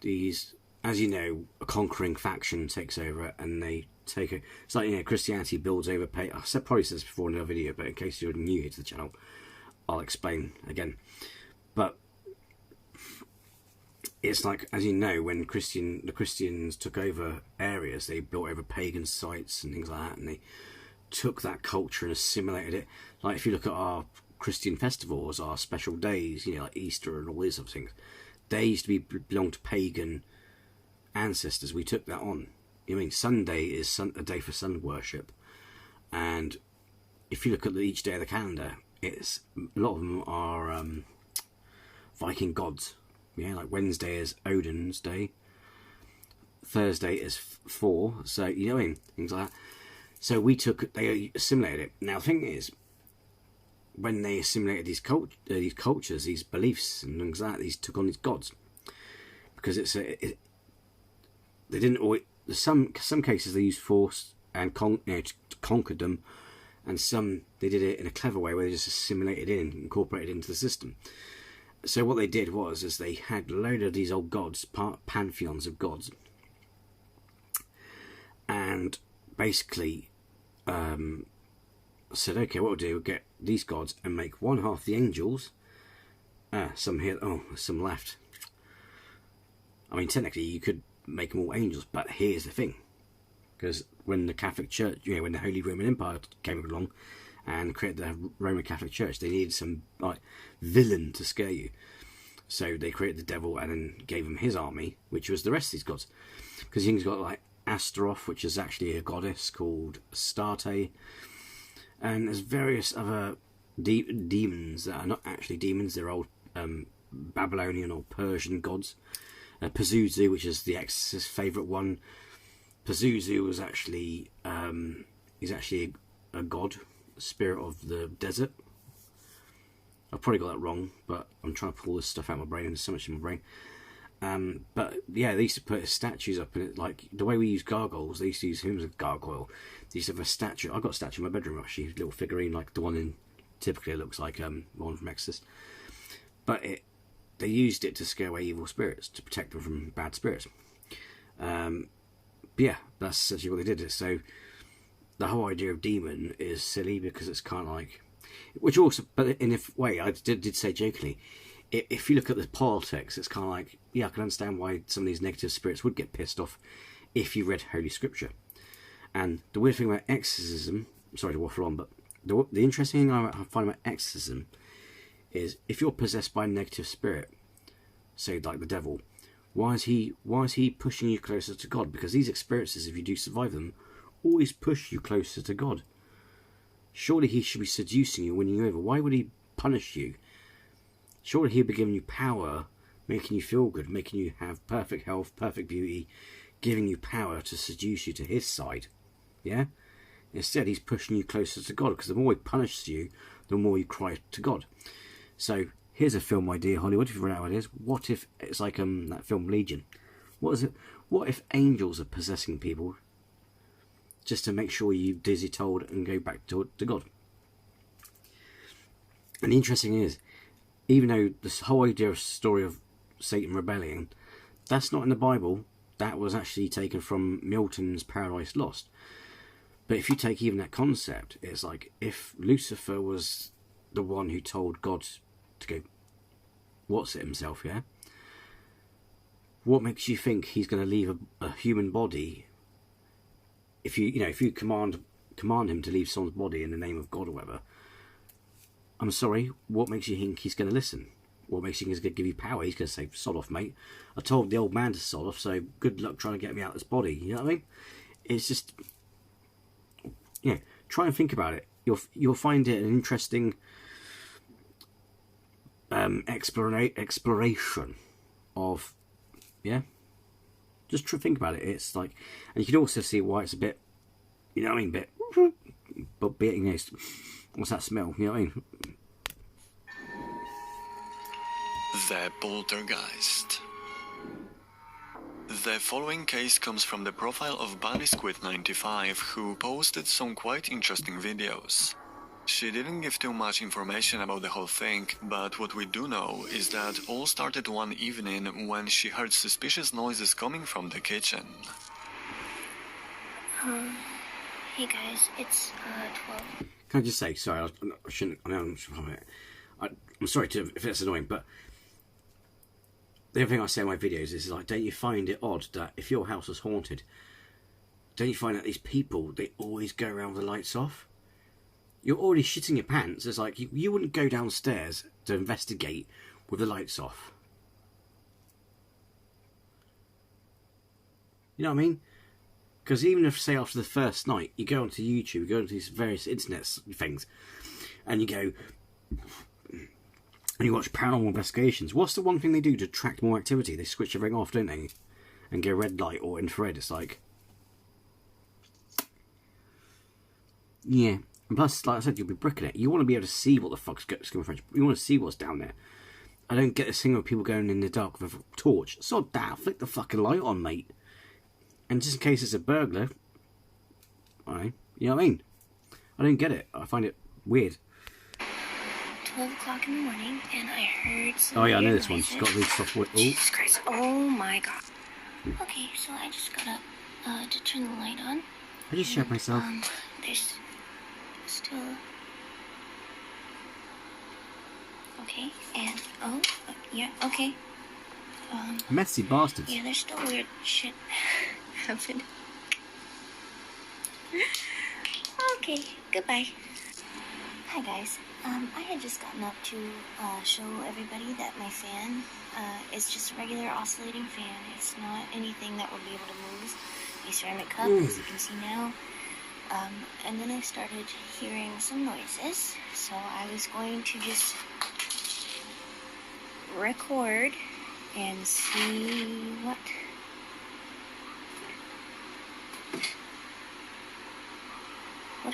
Speaker 1: these, as you know, a conquering faction takes over and they take it. It's like, you know, Christianity builds over pagan. I probably said this before in another video, but in case you're new here to the channel, I'll explain again. But it's like, as you know, when the Christians took over areas, they built over pagan sites and things like that, and they took that culture and assimilated it. Like, if you look at our Christian festivals, our special days, you know, like Easter and all these other things, they used to belong to pagan ancestors. We took that on. You know, I mean, Sunday is a day for sun worship. And if you look at each day of the calendar, it's a lot of them are Viking gods. Yeah, like Wednesday is Odin's day, Thursday is Thor. So you know what I mean, things like that. So they assimilated it. Now the thing is, when they assimilated these cultures, these beliefs and things like that, these took on these gods, because they didn't always. Some cases they used force and to conquer them, and some they did it in a clever way where they just assimilated incorporated into the system. So what they did was they had a load of these old gods, pantheons of gods, and basically said, okay, what we'll do, we'll get these gods and make one half the angels. Some here, some left. I mean, technically you could make them all angels, but here's the thing. Because when the Catholic Church, when the Holy Roman Empire came along and created the Roman Catholic Church, they needed some villain to scare you. So they created the devil and then gave him his army, which was the rest of these gods. Because you've got like Astaroth, which is actually a goddess called Astarte, and there's various other demons that are not actually demons, they're old Babylonian or Persian gods. Pazuzu, which is the Exorcist's favourite one. Pazuzu was actually he's actually a god, a spirit of the desert. I've probably got that wrong, but I'm trying to pull this stuff out of my brain, and there's so much in my brain. But yeah, they used to put statues up in it, like the way we use gargoyles. They used to use him as a gargoyle. They used to have a statue. I've got a statue in my bedroom actually, a little figurine like the one in. Typically, it looks like one from Exorcist, but they used it to scare away evil spirits, to protect them from bad spirits. Yeah, that's essentially what they did. So the whole idea of demon is silly, because it's kind of like, which also, but in a way, I did say jokingly, if you look at the politics, it's kind of like, yeah, I can understand why some of these negative spirits would get pissed off if you read Holy Scripture. And the weird thing about exorcism, sorry to waffle on, but the interesting thing I find about exorcism is if you're possessed by a negative spirit, say like the devil, why is he pushing you closer to God? Because these experiences, if you do survive them, always push you closer to God. Surely he should be seducing you, winning you over. Why would he punish you? Surely he'd be giving you power, making you feel good, making you have perfect health, perfect beauty, giving you power to seduce you to his side. Yeah? Instead, he's pushing you closer to God, because the more he punishes you, the more you cry to God. So here's a film idea, Hollywood. If you run out of ideas, what if it's like that film Legion? What is it? What if angels are possessing people just to make sure you do as you're told and go back to God? And the interesting thing is, even though this whole idea of story of Satan rebelling, that's not in the Bible. That was actually taken from Milton's Paradise Lost. But if you take even that concept, it's like if Lucifer was the one who told God to go what's it himself, yeah? What makes you think he's going to leave a human body? If you command him to leave someone's body in the name of God or whatever, I'm sorry, what makes you think he's going to listen? What makes you think he's going to give you power? He's going to say, sod off, mate. I told the old man to sod off, so good luck trying to get me out of this body. You know what I mean? It's just, try and think about it. You'll find it an interesting exploration of, just think about it. It's like, and you can also see why it's a bit, but what's that smell? You know what I mean?
Speaker 2: The Poltergeist. The following case comes from the profile of BallySquid95, who posted some quite interesting videos. She didn't give too much information about the whole thing, but what we do know is that all started one evening when she heard suspicious noises coming from the kitchen.
Speaker 11: Hey guys, it's 12.
Speaker 1: Can I just say, sorry, I shouldn't, I'm sorry if that's annoying, but the other thing I say in my videos is like, don't you find it odd that if your house was haunted, don't you find that these people, they always go around with the lights off? You're already shitting your pants. It's like, you wouldn't go downstairs to investigate with the lights off. You know what I mean? Because even if, say, after the first night, you go onto YouTube, you go onto these various internet things, and you go, and you watch paranormal investigations, what's the one thing they do to attract more activity? They switch everything off, don't they? And go red light or infrared. It's like, yeah. And plus, like I said, you'll be bricking it. You want to be able to see what the fuck's going on. You want to see what's down there. I don't get this thing of people going in the dark with a torch. Sod that, flick the fucking light on, mate. And just in case it's a burglar, alright, you know what I mean? I don't get it. I find it weird.
Speaker 11: 12 o'clock in the morning, and I heard some
Speaker 1: Oh yeah, I know
Speaker 11: weird
Speaker 1: this one.
Speaker 11: noises.
Speaker 1: She's got really soft voice.
Speaker 11: Jesus Christ. Oh my god. Okay, so I just got up to turn the light on.
Speaker 1: I just shut myself.
Speaker 11: There's still... Okay, and... Oh, yeah, okay.
Speaker 1: Messy bastards.
Speaker 11: Yeah, there's still weird shit happening. Okay, goodbye. Hi guys. I had just gotten up to show everybody that my fan is just a regular oscillating fan. It's not anything that would be able to move a ceramic cup, as you can see now. And then I started hearing some noises, so I was going to just record and see what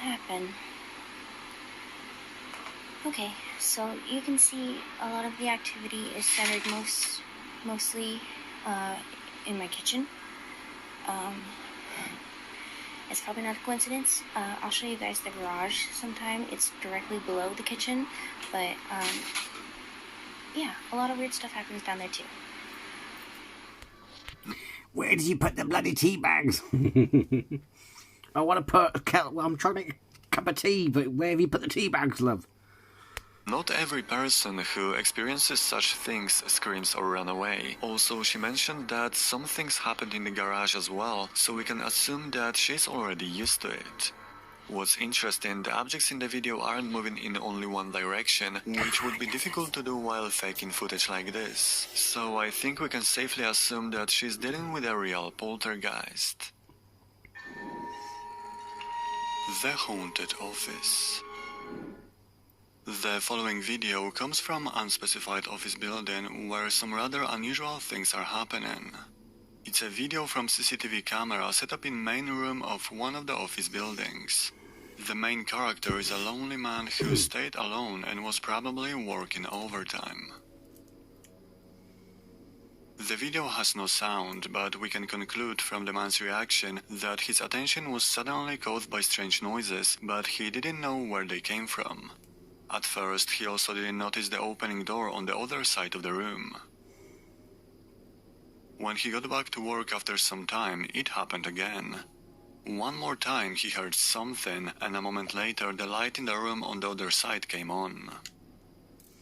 Speaker 11: happened. Okay, so you can see a lot of the activity is centered mostly in my kitchen. It's probably not a coincidence. I'll show you guys the garage sometime. It's directly below the kitchen, but yeah, a lot of weird stuff happens down there too.
Speaker 1: Where did you put the bloody tea bags? I want to put a kettle. Well, I'm trying to make a cup of tea, but where have you put the tea bags, love?
Speaker 2: Not every person who experiences such things screams or run away. Also, she mentioned that some things happened in the garage as well, so we can assume that she's already used to it. What's interesting, the objects in the video aren't moving in only one direction, which would be difficult to do while faking footage like this. So I think we can safely assume that she's dealing with a real poltergeist. The Haunted Office. The following video comes from an unspecified office building where some rather unusual things are happening. It's a video from CCTV camera set up in main room of one of the office buildings. The main character is a lonely man who stayed alone and was probably working overtime. The video has no sound, but we can conclude from the man's reaction that his attention was suddenly caught by strange noises, but he didn't know where they came from. At first, he also didn't notice the opening door on the other side of the room. When he got back to work after some time, it happened again. One more time he heard something, and a moment later the light in the room on the other side came on.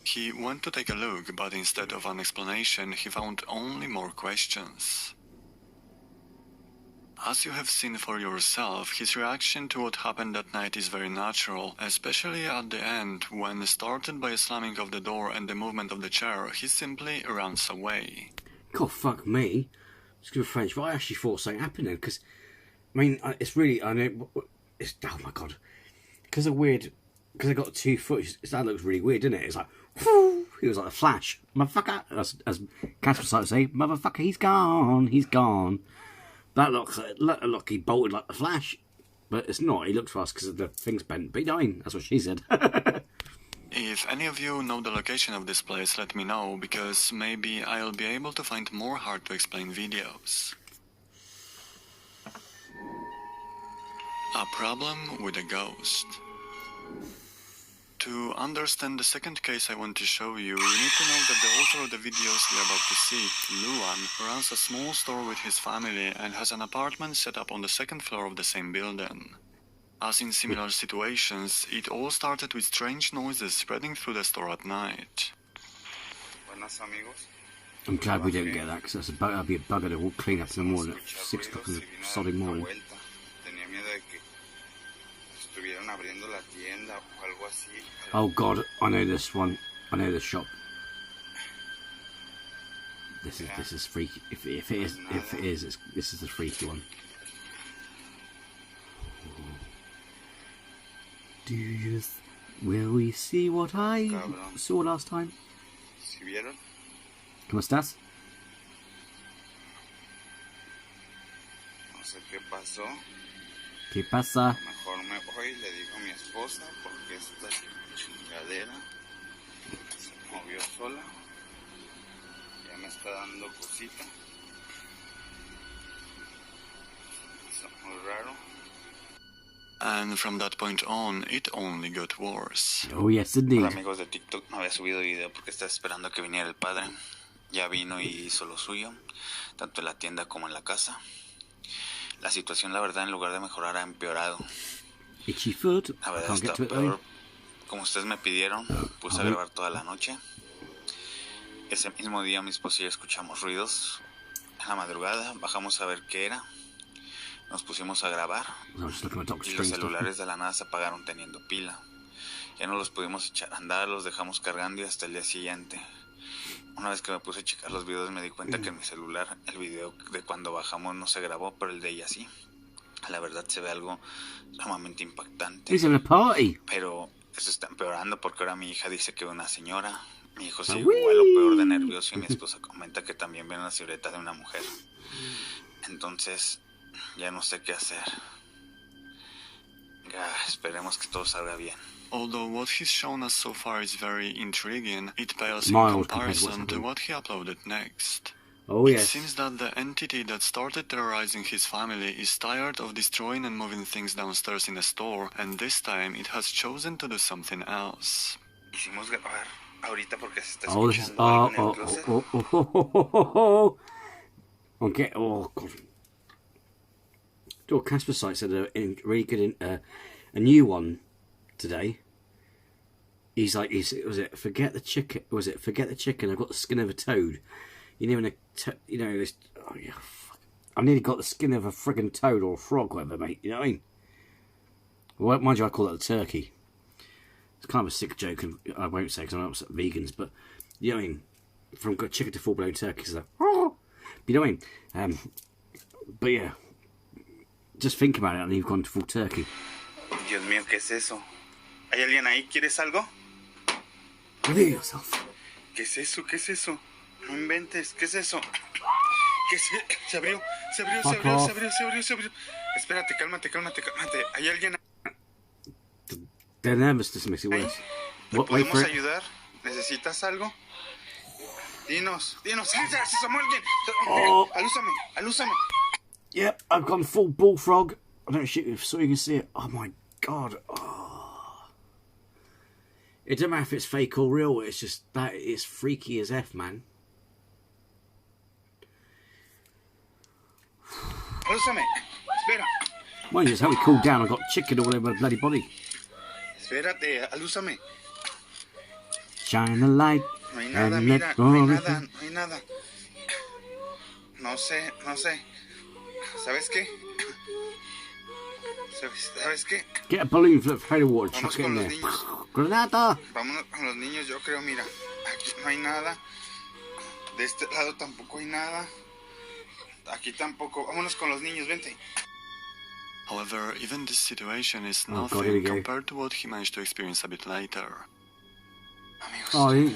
Speaker 2: He went to take a look, but instead of an explanation, he found only more questions. As you have seen for yourself, his reaction to what happened that night is very natural, especially at the end, when startled by a slamming of the door and the movement of the chair, he simply runs away.
Speaker 1: God, fuck me. Excuse French, but I actually thought something happened then, because, I mean, it's really, I know, it's, oh my god. Because I got 2 foot, that looks really weird, doesn't it? It's like, whoo, it was like a flash. Motherfucker, as Casper started to say, motherfucker, he's gone. That looks like he bolted like the Flash, but it's not. He looks fast because the thing's bent. But dying. That's what she said.
Speaker 2: If any of you know the location of this place, let me know, because maybe I'll be able to find more hard to explain videos. A problem with a ghost. To understand the second case I want to show you, you need to know that the author of the videos you're about to see, Luan, runs a small store with his family and has an apartment set up on the 2nd floor of the same building. As in similar situations, it all started with strange noises spreading through the store at night.
Speaker 1: I'm glad we don't get that, because that'd be a bugger to clean up in the morning at 6 o'clock in the Sunday morning. Oh god, I know this one. I know this shop. This is freaky. If it is, this is the freaky one. Will we see what I saw last time?
Speaker 12: ¿Sí vieron?
Speaker 1: ¿Cómo estás?
Speaker 12: No sé qué pasó.
Speaker 1: ¿Qué pasa?
Speaker 12: Mejor me voy y le digo a mi esposa porque esta chingadera se movió sola. Ya me está dando cosita. Está muy raro.
Speaker 2: And from that point on, it only got worse.
Speaker 1: Oh, yes, indeed.
Speaker 12: Hola, amigos de TikTok, no había subido video porque estaba esperando que viniera el padre. Ya vino y hizo lo suyo, tanto en la tienda como en la casa. La situación, la verdad, en lugar de mejorar, ha empeorado.
Speaker 1: Itchy foot.
Speaker 12: La verdad está peor. Como ustedes me pidieron, puse a grabar toda la noche. Ese mismo día mi esposa y yo escuchamos ruidos. En la madrugada bajamos a ver qué era. Nos pusimos a grabar y los celulares de la nada se apagaron teniendo pila. Ya no los pudimos echar a andar, los dejamos cargando y hasta el día siguiente. Una vez que me puse a checar los videos me di cuenta que en mi celular el video de cuando bajamos no se grabó, pero el de ella sí. La verdad se ve algo sumamente impactante. Pero eso está empeorando porque ahora mi hija dice que ve una señora. Mi hijo sigue igual o peor de nervioso y mi esposa comenta que también ve una silueta de una mujer. Entonces ya no sé qué hacer. Esperemos que todo salga bien.
Speaker 2: Although what he's shown us so far is very intriguing, it pales in
Speaker 1: Mild
Speaker 2: comparison to what he uploaded next.
Speaker 1: Oh, yes.
Speaker 2: It seems that the entity that started terrorizing his family is tired of destroying and moving things downstairs in the store, and this time it has chosen to do something else.
Speaker 12: Hicimos grabar ahorita porque se está
Speaker 1: Oh, this is...
Speaker 12: escuchando algo en el closet.
Speaker 1: Okay, oh, God. Oh, Casper Site said a really good, a new one today. He's like, was it forget the chicken? Was it forget the chicken? I've got the skin of a toad. You know, this. Oh yeah, fuck. I've nearly got the skin of a friggin' toad or a frog, whatever, mate. You know what I mean? Well, mind you, I call it a turkey. It's kind of a sick joke, and I won't say because I'm upset vegans, but you know what I mean. From chicken to full-blown turkey, so you know what I mean. But yeah. Just think about it and you've gone to full turkey.
Speaker 12: Dios mío, ¿qué es eso? ¿Hay alguien ahí? ¿Quieres algo?
Speaker 1: Reveal yourself.
Speaker 12: ¿Qué es eso? ¿Qué es eso? No inventes, ¿qué es eso? ¿Qué es? Se abrió. Espérate, cálmate. ¿Hay alguien ahí?
Speaker 1: They're nervous to make it worse.
Speaker 12: ¿Te podemos ayudar? ¿Necesitas algo? Dinos. ¡Se asomó alguien!
Speaker 1: Oh.
Speaker 12: Alúzame.
Speaker 1: Yep, I've gone full bullfrog. I don't shoot you so you can see it. Oh my God. Oh. It doesn't matter if it's fake or real, it's just that it's freaky as F, man.
Speaker 12: Alúzame. Espera.
Speaker 1: Mind you, it's how we cooled down. I've got chicken all over my bloody body.
Speaker 12: Espérate, alúzame.
Speaker 1: Shine a light.
Speaker 12: No hay nada, mira, no hay nada. No sé. ¿Sabes qué?
Speaker 1: Get a balloon full of holy water, chuck it in there. Granada!
Speaker 12: Vámonos con los niños, yo creo, mira. Aquí no hay nada. De este lado tampoco hay nada. Aquí tampoco. Vámonos con los niños, vente.
Speaker 2: However, even this situation is nothing compared to what he managed to experience a bit later.
Speaker 1: Oh, they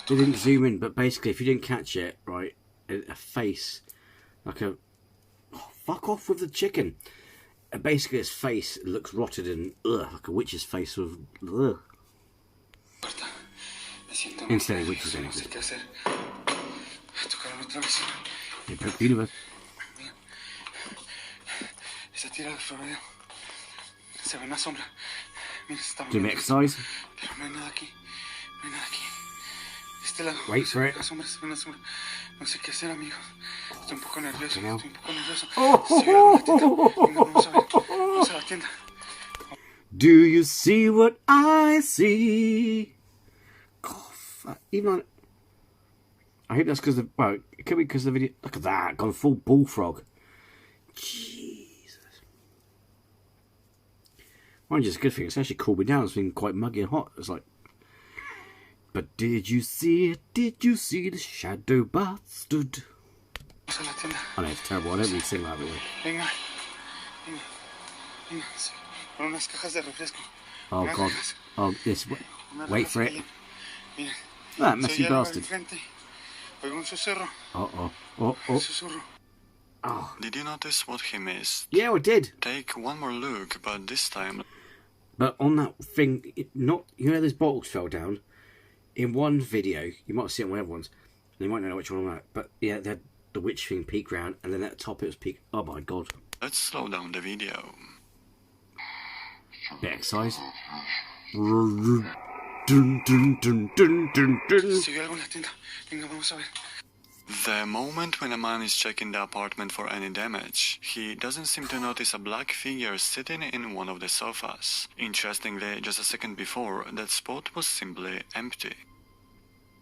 Speaker 1: didn't zoom in, but basically, if you didn't catch it, right, a face, like a... Oh, fuck off with the chicken. Basically, his face looks rotted and like a witch's face with instead of witches. Universe. Do me exercise. Wait for it.
Speaker 12: No sé qué hacer, amigo. Estoy un poco nervioso. Vamos a la tienda.
Speaker 1: Do you see what I see? God, even on... I hope that's because of... Well, it could be because of the video... Look at that. Gone full bullfrog. Jesus. Mind you, it's a good thing. It's actually cooled me down. It's been quite muggy and hot. It's like... But did you see it? Did you see the shadow bastard? I know it's terrible. I don't really sing like that.
Speaker 12: Venga.
Speaker 1: Oh God. Oh, this. Wait for it. That messy bastard. Uh-oh. Oh.
Speaker 2: Did you notice what he missed?
Speaker 1: Yeah, I did.
Speaker 2: Take one more look, but this time...
Speaker 1: But on that thing, those bottles fell down. In one video, you might see it on one other ones. And you might not know which one I'm at. But yeah, the witch thing peeked round, and then at the top it was peeked. Oh my God.
Speaker 2: Let's slow down the video.
Speaker 1: Bit exercise.
Speaker 2: The moment when a man is checking the apartment for any damage, he doesn't seem to notice a black figure sitting in one of the sofas. Interestingly, just a second before, that spot was simply empty.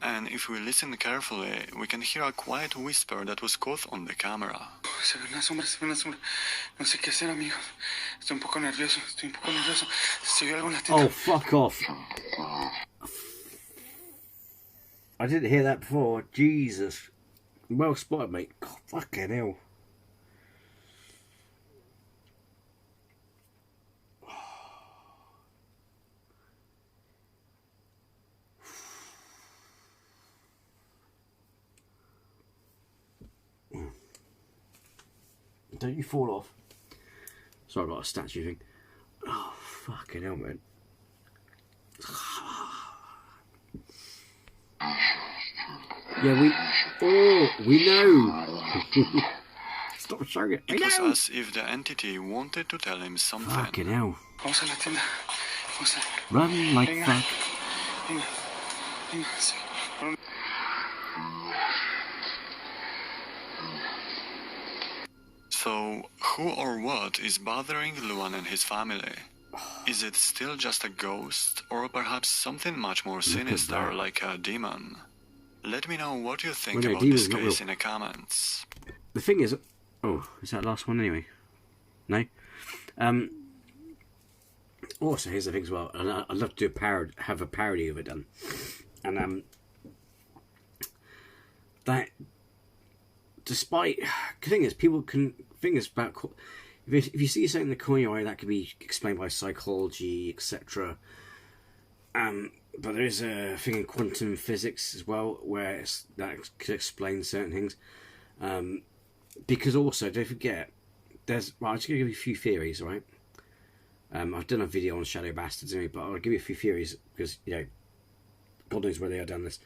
Speaker 2: And if we listen carefully, we can hear a quiet whisper that was caught on the camera.
Speaker 13: Se ve una sombra. No sé qué hacer, amigos. Estoy un poco nervioso. Se ve algo en la tienda.
Speaker 1: Oh, fuck off. I didn't hear that before. Jesus. Well spotted, mate. God, fucking hell. Don't you fall off. Sorry about a statue thing. Oh, fucking hell, man. Yeah, we know. Stop showing it.
Speaker 2: It was as if the entity wanted to tell him something.
Speaker 1: Fucking hell.
Speaker 13: Vamos a la tienda.
Speaker 1: Run like fuck.
Speaker 13: Venga, sí.
Speaker 2: So, who or what is bothering Luan and his family? Is it still just a ghost, or perhaps something much more sinister like a demon? Let me know what you think about this case in the comments.
Speaker 1: The thing is... Oh, is that the last one anyway? No? Also, here's the thing as well. I'd love to do have a parody of it done. And that... Despite... The thing is, people can... The thing is about... If you see something in the corner of your eye, that could be explained by psychology, etc. But there is a thing in quantum physics as well, where that could explain certain things. Because also, don't forget, there's... Well, I'm just going to give you a few theories, right? I've done a video on shadow bastards anyway, but I'll give you a few theories, because, you know, God knows where they are done this.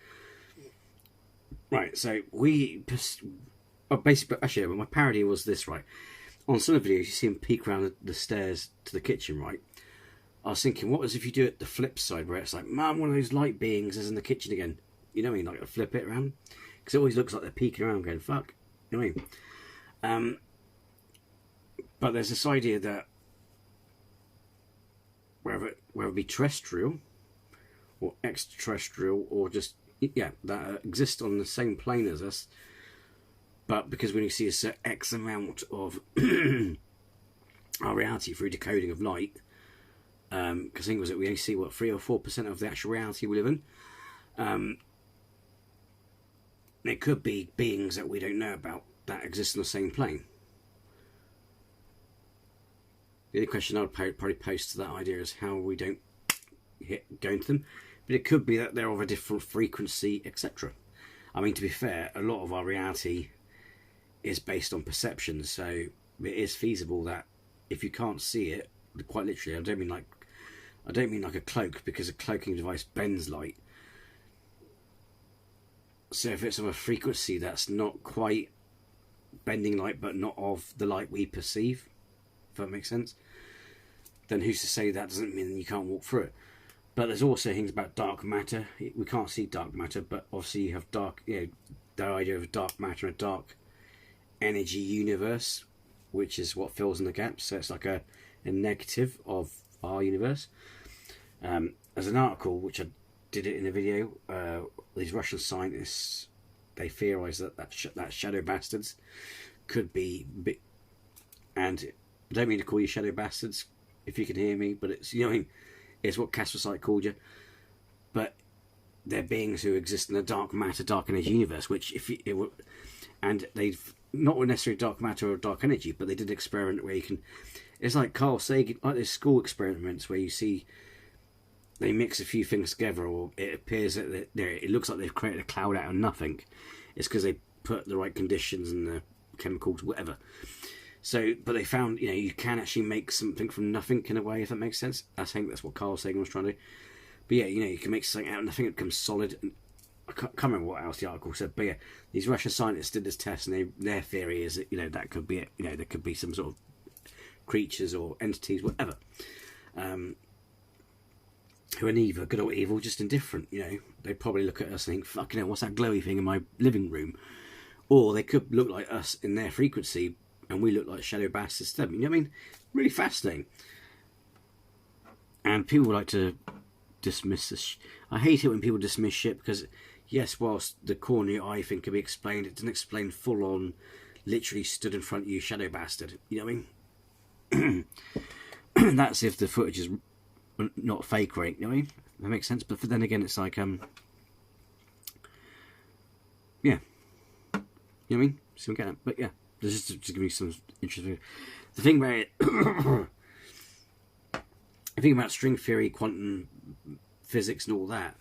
Speaker 1: Right, so basically, actually, my parody was this, right? On some of the videos, you see him peek around the stairs to the kitchen, right? I was thinking, what was if you do it the flip side, where it's like, man, one of those light beings is in the kitchen again. You know what I mean? Like, flip it around. Because it always looks like they're peeking around going, fuck. You know what I mean? But there's this idea that whether it be terrestrial, or extraterrestrial, or just, yeah, that exist on the same plane as us, but because when you see a certain X amount of our reality through decoding of light, because I think we only see, what, 3 or 4% of the actual reality we live in. It could be beings that we don't know about that exist on the same plane. The only question I would probably pose to that idea is how we don't go into them. But it could be that they're of a different frequency, etc. I mean, to be fair, a lot of our reality is based on perception, so it is feasible that if you can't see it, quite literally, I don't mean like a cloak, because a cloaking device bends light. So if it's of a frequency that's not quite bending light, but not of the light we perceive, if that makes sense, then who's to say that doesn't mean you can't walk through it? But there's also things about dark matter. We can't see dark matter, but obviously you have dark, you know, the idea of dark matter and a dark energy universe, which is what fills in the gaps. So it's like a negative of our universe. There's an article which I did it in a video. These Russian scientists, they theorise that shadow bastards could be, and I don't mean to call you shadow bastards if you can hear me, but it's, you know what I mean, it's what Casper Sight called you. But they're beings who exist in a dark matter, dark energy universe, which and they've not necessarily dark matter or dark energy, but they did an experiment where you can It's like Carl Sagan, like those school experiments where you see they mix a few things together, or it appears that it looks like they've created a cloud out of nothing. It's because they put the right conditions and the chemicals, whatever. So, but they found, you can actually make something from nothing in a way, if that makes sense. I think that's what Carl Sagan was trying to do. But yeah, you can make something out of nothing that becomes solid. And I can't remember what else the article said, but yeah, these Russian scientists did this test, and their theory is that, that could be it. There could be some sort of creatures or entities, whatever, who are neither good or evil, just indifferent. They probably look at us and think, fucking hell, what's that glowy thing in my living room? Or they could look like us in their frequency, and we look like shadow bastards to them. You know what I mean? Really fascinating. And people like to dismiss this. I hate it when people dismiss shit, because yes, whilst the cornea eye thing can be explained, it doesn't explain full on, literally stood in front of you, shadow bastard. You know what I mean? That's if the footage is not fake, right? You know what I mean? That makes sense. But then again, it's like, yeah. You know what I mean? So we get it. But yeah, just to give you some interesting. The thing about it, the thing about string theory, quantum physics, and all that,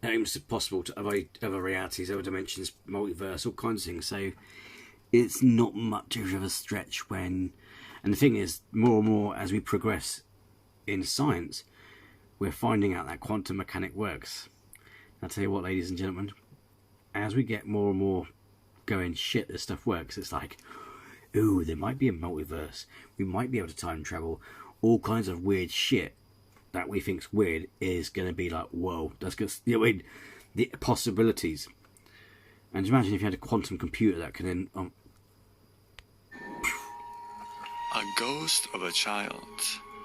Speaker 1: it's possible to other realities, other dimensions, multiverse, all kinds of things. So it's not much of a stretch when. And the thing is, more and more as we progress in science, we're finding out that quantum mechanic works. I'll tell you what, ladies and gentlemen, as we get more and more going, shit, this stuff works, it's like, ooh, there might be a multiverse, we might be able to time travel, all kinds of weird shit that we think's weird is going to be like, whoa, that's just, the possibilities. And imagine if you had a quantum computer that can then...
Speaker 2: A ghost of a child.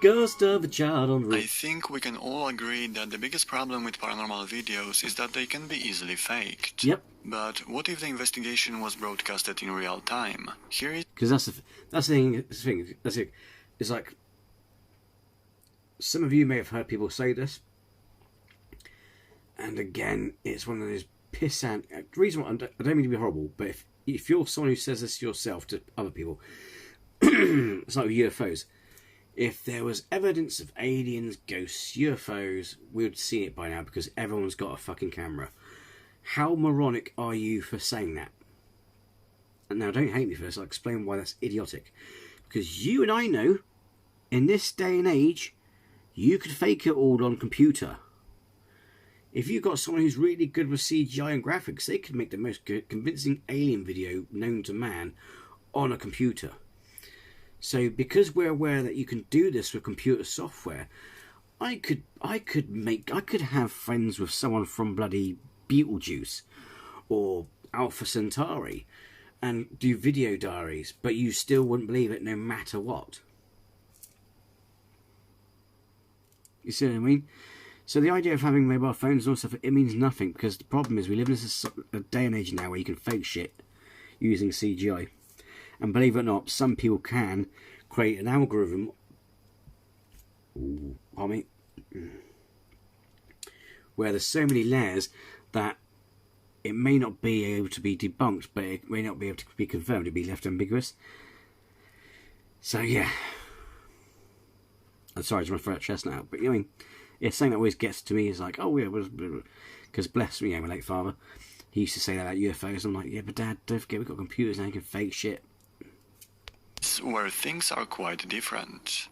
Speaker 1: Ghost of a child on the roof.
Speaker 2: I think we can all agree that the biggest problem with paranormal videos is that they can be easily faked.
Speaker 1: Yep.
Speaker 2: But what if the investigation was broadcasted in real time? Here it...
Speaker 1: Because that's the thing. That's it. It's like, some of you may have heard people say this, and again, it's one of those pissant. The reason why, I don't mean to be horrible, but if you're someone who says this yourself to other people, it's like with UFOs. If there was evidence of aliens, ghosts, UFOs, we would see it by now because everyone's got a fucking camera. How moronic are you for saying that? And now, don't hate me for this. I'll explain why that's idiotic. Because you and I know, in this day and age, you could fake it all on computer. If you've got someone who's really good with CGI and graphics, they could make the most convincing alien video known to man on a computer. So because we're aware that you can do this with computer software, I could have friends with someone from bloody Beetlejuice or Alpha Centauri and do video diaries, but you still wouldn't believe it no matter what. You see what I mean? So the idea of having mobile phones and all stuff, it means nothing, because the problem is we live in a day and age now where you can fake shit using CGI. And believe it or not, some people can create an algorithm where there's so many layers that it may not be able to be debunked, but it may not be able to be confirmed. It'd be left ambiguous. So yeah, I'm sorry, I just want to throw that chestnut out, but you know what I mean? It's something that always gets to me is like, oh yeah, because bless me, my late father, he used to say that about UFOs. I'm like, yeah, but Dad, don't forget we've got computers now, you can fake shit.
Speaker 2: Where things are quite different.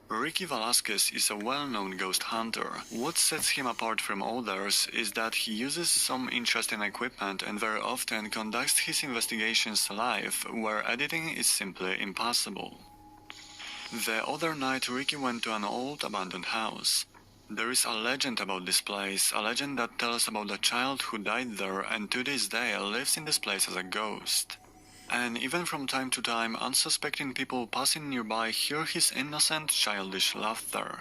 Speaker 2: Ricky Velasquez is a well-known ghost hunter. What sets him apart from others is that he uses some interesting equipment and very often conducts his investigations live, where editing is simply impossible. The other night, Ricky went to an old abandoned house. There is a legend about this place, a legend that tells about a child who died there and to this day lives in this place as a ghost. And even from time to time, unsuspecting people passing nearby hear his innocent, childish laughter.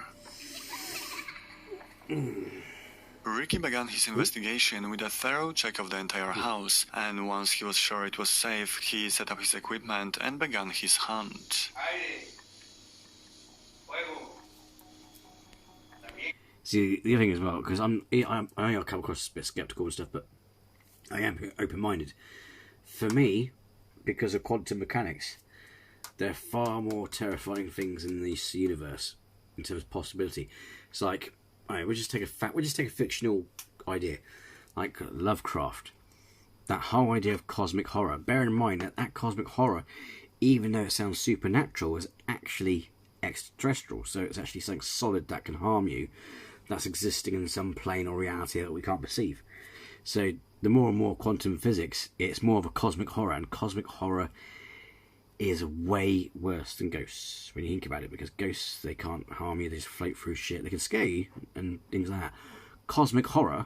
Speaker 2: Ricky began his investigation with a thorough check of the entire house, and once he was sure it was safe, he set up his equipment and began his hunt.
Speaker 1: See, the other thing as well, because I come across a bit sceptical and stuff, but I am open-minded. For me, because of quantum mechanics, there are far more terrifying things in this universe in terms of possibility. It's like, all right, we'll just take a fictional idea, like Lovecraft. That whole idea of cosmic horror. Bear in mind that cosmic horror, even though it sounds supernatural, is actually extraterrestrial. So it's actually something solid that can harm you, that's existing in some plane or reality that we can't perceive. So the more and more quantum physics, it's more of a cosmic horror, and cosmic horror is way worse than ghosts when you think about it, because ghosts, they can't harm you, they just float through shit, they can scare you and things like that. Cosmic horror,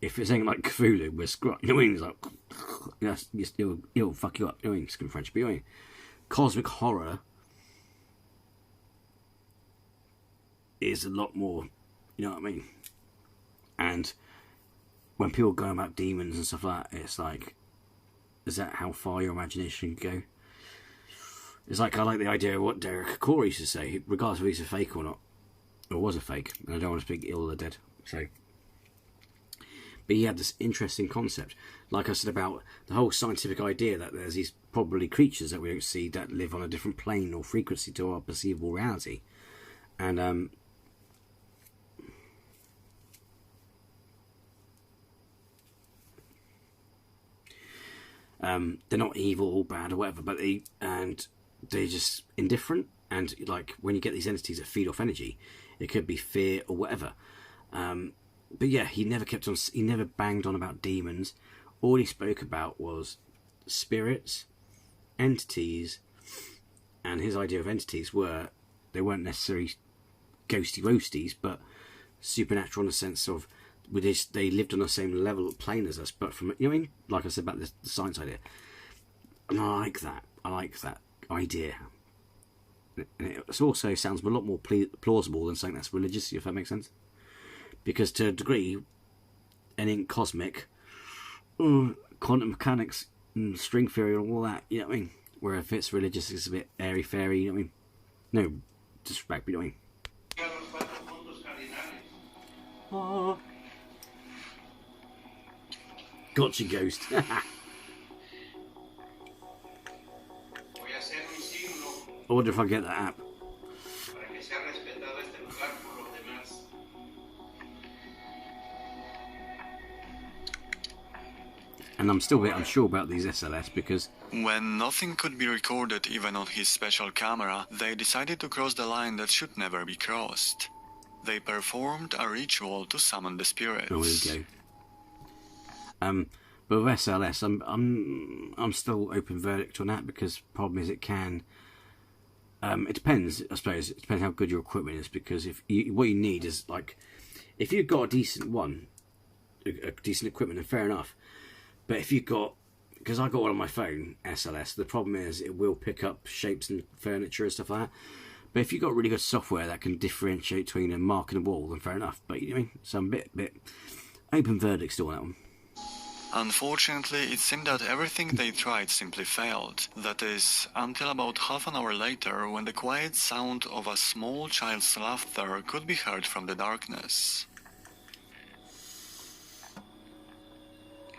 Speaker 1: if it's anything like Cthulhu, where you know what I mean? It's like, it'll fuck you up, you know what I mean? It's French, but you know what I mean? Cosmic horror is a lot more, you know what I mean? And when people go about demons and stuff like that, it's like, is that how far your imagination can go? It's like, I like the idea of what Derek Corey used to say, regardless of if he's a fake or not, or was a fake, and I don't want to speak ill of the dead, so. But he had this interesting concept, like I said, about the whole scientific idea that there's these probably creatures that we don't see that live on a different plane or frequency to our perceivable reality. And they're not evil or bad or whatever, but they're just indifferent. And like when you get these entities that feed off energy, it could be fear or whatever. But yeah, he never banged on about demons. All he spoke about was spirits, entities, and his idea of entities they weren't necessarily ghosty roasties, but supernatural in the sense of they lived on the same level of plane as us, but from, you know what I mean? Like I said about the science idea. And I like that. I like that idea. And it also sounds a lot more plausible than something that's religious, if that makes sense. Because to a degree, anything cosmic, quantum mechanics, and string theory and all that, you know what I mean? Where if it's religious, it's a bit airy-fairy, you know what I mean? No disrespect, but you know what I mean? Oh. Gotcha, ghost. I wonder if I get that app. And I'm still a bit unsure about these SLS because...
Speaker 2: When nothing could be recorded even on his special camera, they decided to cross the line that should never be crossed. They performed a ritual to summon the spirits.
Speaker 1: Oh, there we go. But with SLS, I'm still open verdict on that, because the problem is it can... it depends, I suppose. It depends how good your equipment is, because what you need is, like... If you've got a decent equipment, then fair enough. But if you've got... Because I got one on my phone, SLS, the problem is it will pick up shapes and furniture and stuff like that. But if you've got really good software that can differentiate between a mark and a wall, then fair enough. But, you know what I mean? So I'm a bit open verdict still on that one.
Speaker 2: Unfortunately, it seemed that everything they tried simply failed. That is, until about half an hour later, when the quiet sound of a small child's laughter could be heard from the darkness.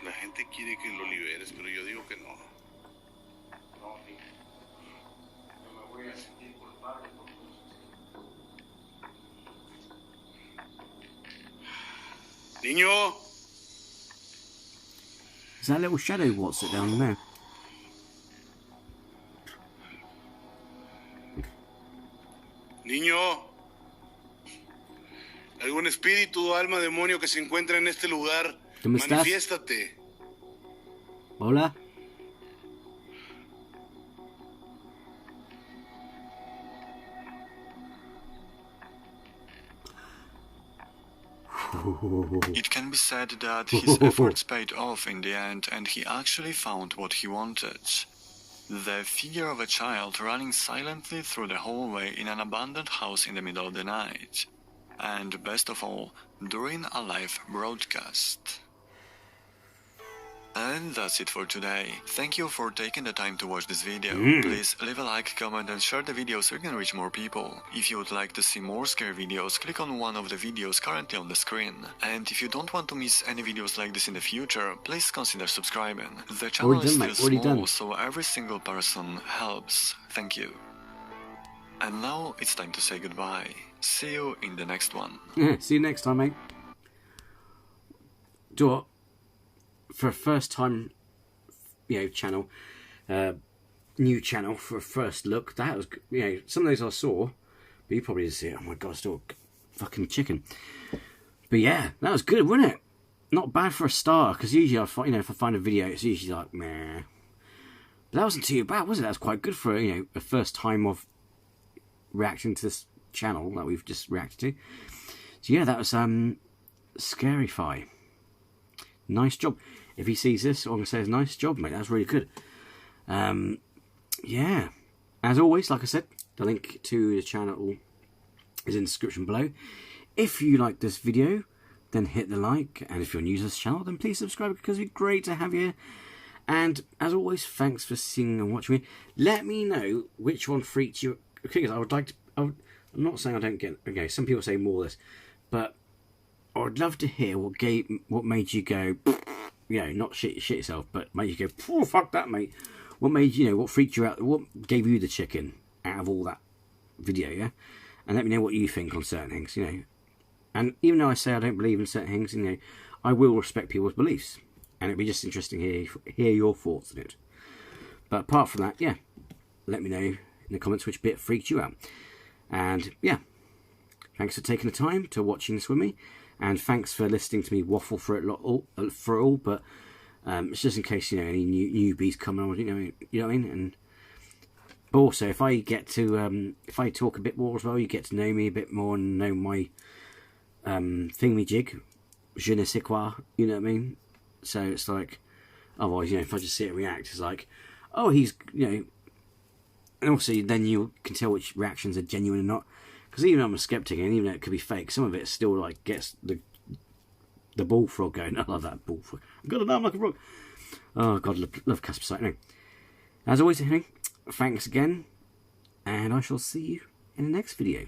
Speaker 5: La gente quiere que lo liberes, pero yo digo que no. Niño.
Speaker 1: Is that little shadow what's it down there?
Speaker 5: Niño. ¿Algún espíritu o alma demonio que se encuentra en este lugar?
Speaker 1: ¿Cómo estás?
Speaker 5: Manifiéstate.
Speaker 1: Hola.
Speaker 2: It can be said that his efforts paid off in the end, and he actually found what he wanted. The figure of a child running silently through the hallway in an abandoned house in the middle of the night. And best of all, during a live broadcast. And that's it for today. Thank you for taking the time to watch this video. Please leave a like, comment and share the video so we can reach more people. If you would like to see more scary videos, click on one of the videos currently on the screen. And if you don't want to miss any videos like this in the future, please consider subscribing. The channel is still small, so every single person helps. Thank you. And now it's time to say goodbye. See you in the next one.
Speaker 1: Yeah, see you next time, mate. Do what? For a first time, channel, new channel for a first look, that was, some of those I saw, but you probably didn't see it. Oh my god, still fucking chicken. But yeah, that was good, wasn't it? Not bad for a start, because usually if I find a video, it's usually like, meh. But that wasn't too bad, was it? That was quite good for, a first time of reacting to this channel that we've just reacted to. So yeah, that was, Scaryfy. Nice job. If he sees this, all I'm going to say is nice job, mate. That's really good. Yeah. As always, like I said, the link to the channel is in the description below. If you like this video, then hit the like. And if you're new to this channel, then please subscribe, because it'd be great to have you. And as always, thanks for seeing and watching me. Let me know which one freaked you. Because I would like to... I'm not saying I don't get... Okay, some people say more of this. But I would love to hear what made you go... not shit yourself, but made you go, oh, fuck that, mate. What made what freaked you out? What gave you the chicken out of all that video, yeah? And let me know what you think on certain things, And even though I say I don't believe in certain things, I will respect people's beliefs. And it'd be just interesting to hear your thoughts on it. But apart from that, yeah, let me know in the comments which bit freaked you out. And yeah, thanks for taking the time to watching this with me. And thanks for listening to me waffle for it all. But it's just in case any newbies coming on. You know what I mean. And also, if I get to if I talk a bit more as well, you get to know me a bit more and know my thingamajig, je ne sais quoi. You know what I mean. So it's like, otherwise, if I just sit and react, it's like, oh, he's and also then you can tell which reactions are genuine or not. Because even though I'm a skeptic, and even though it could be fake, some of it still like gets the bullfrog going. I love that bullfrog. I've got an arm like a frog. Oh god, love Casper Sight. Anyway, as always, thanks again, and I shall see you in the next video.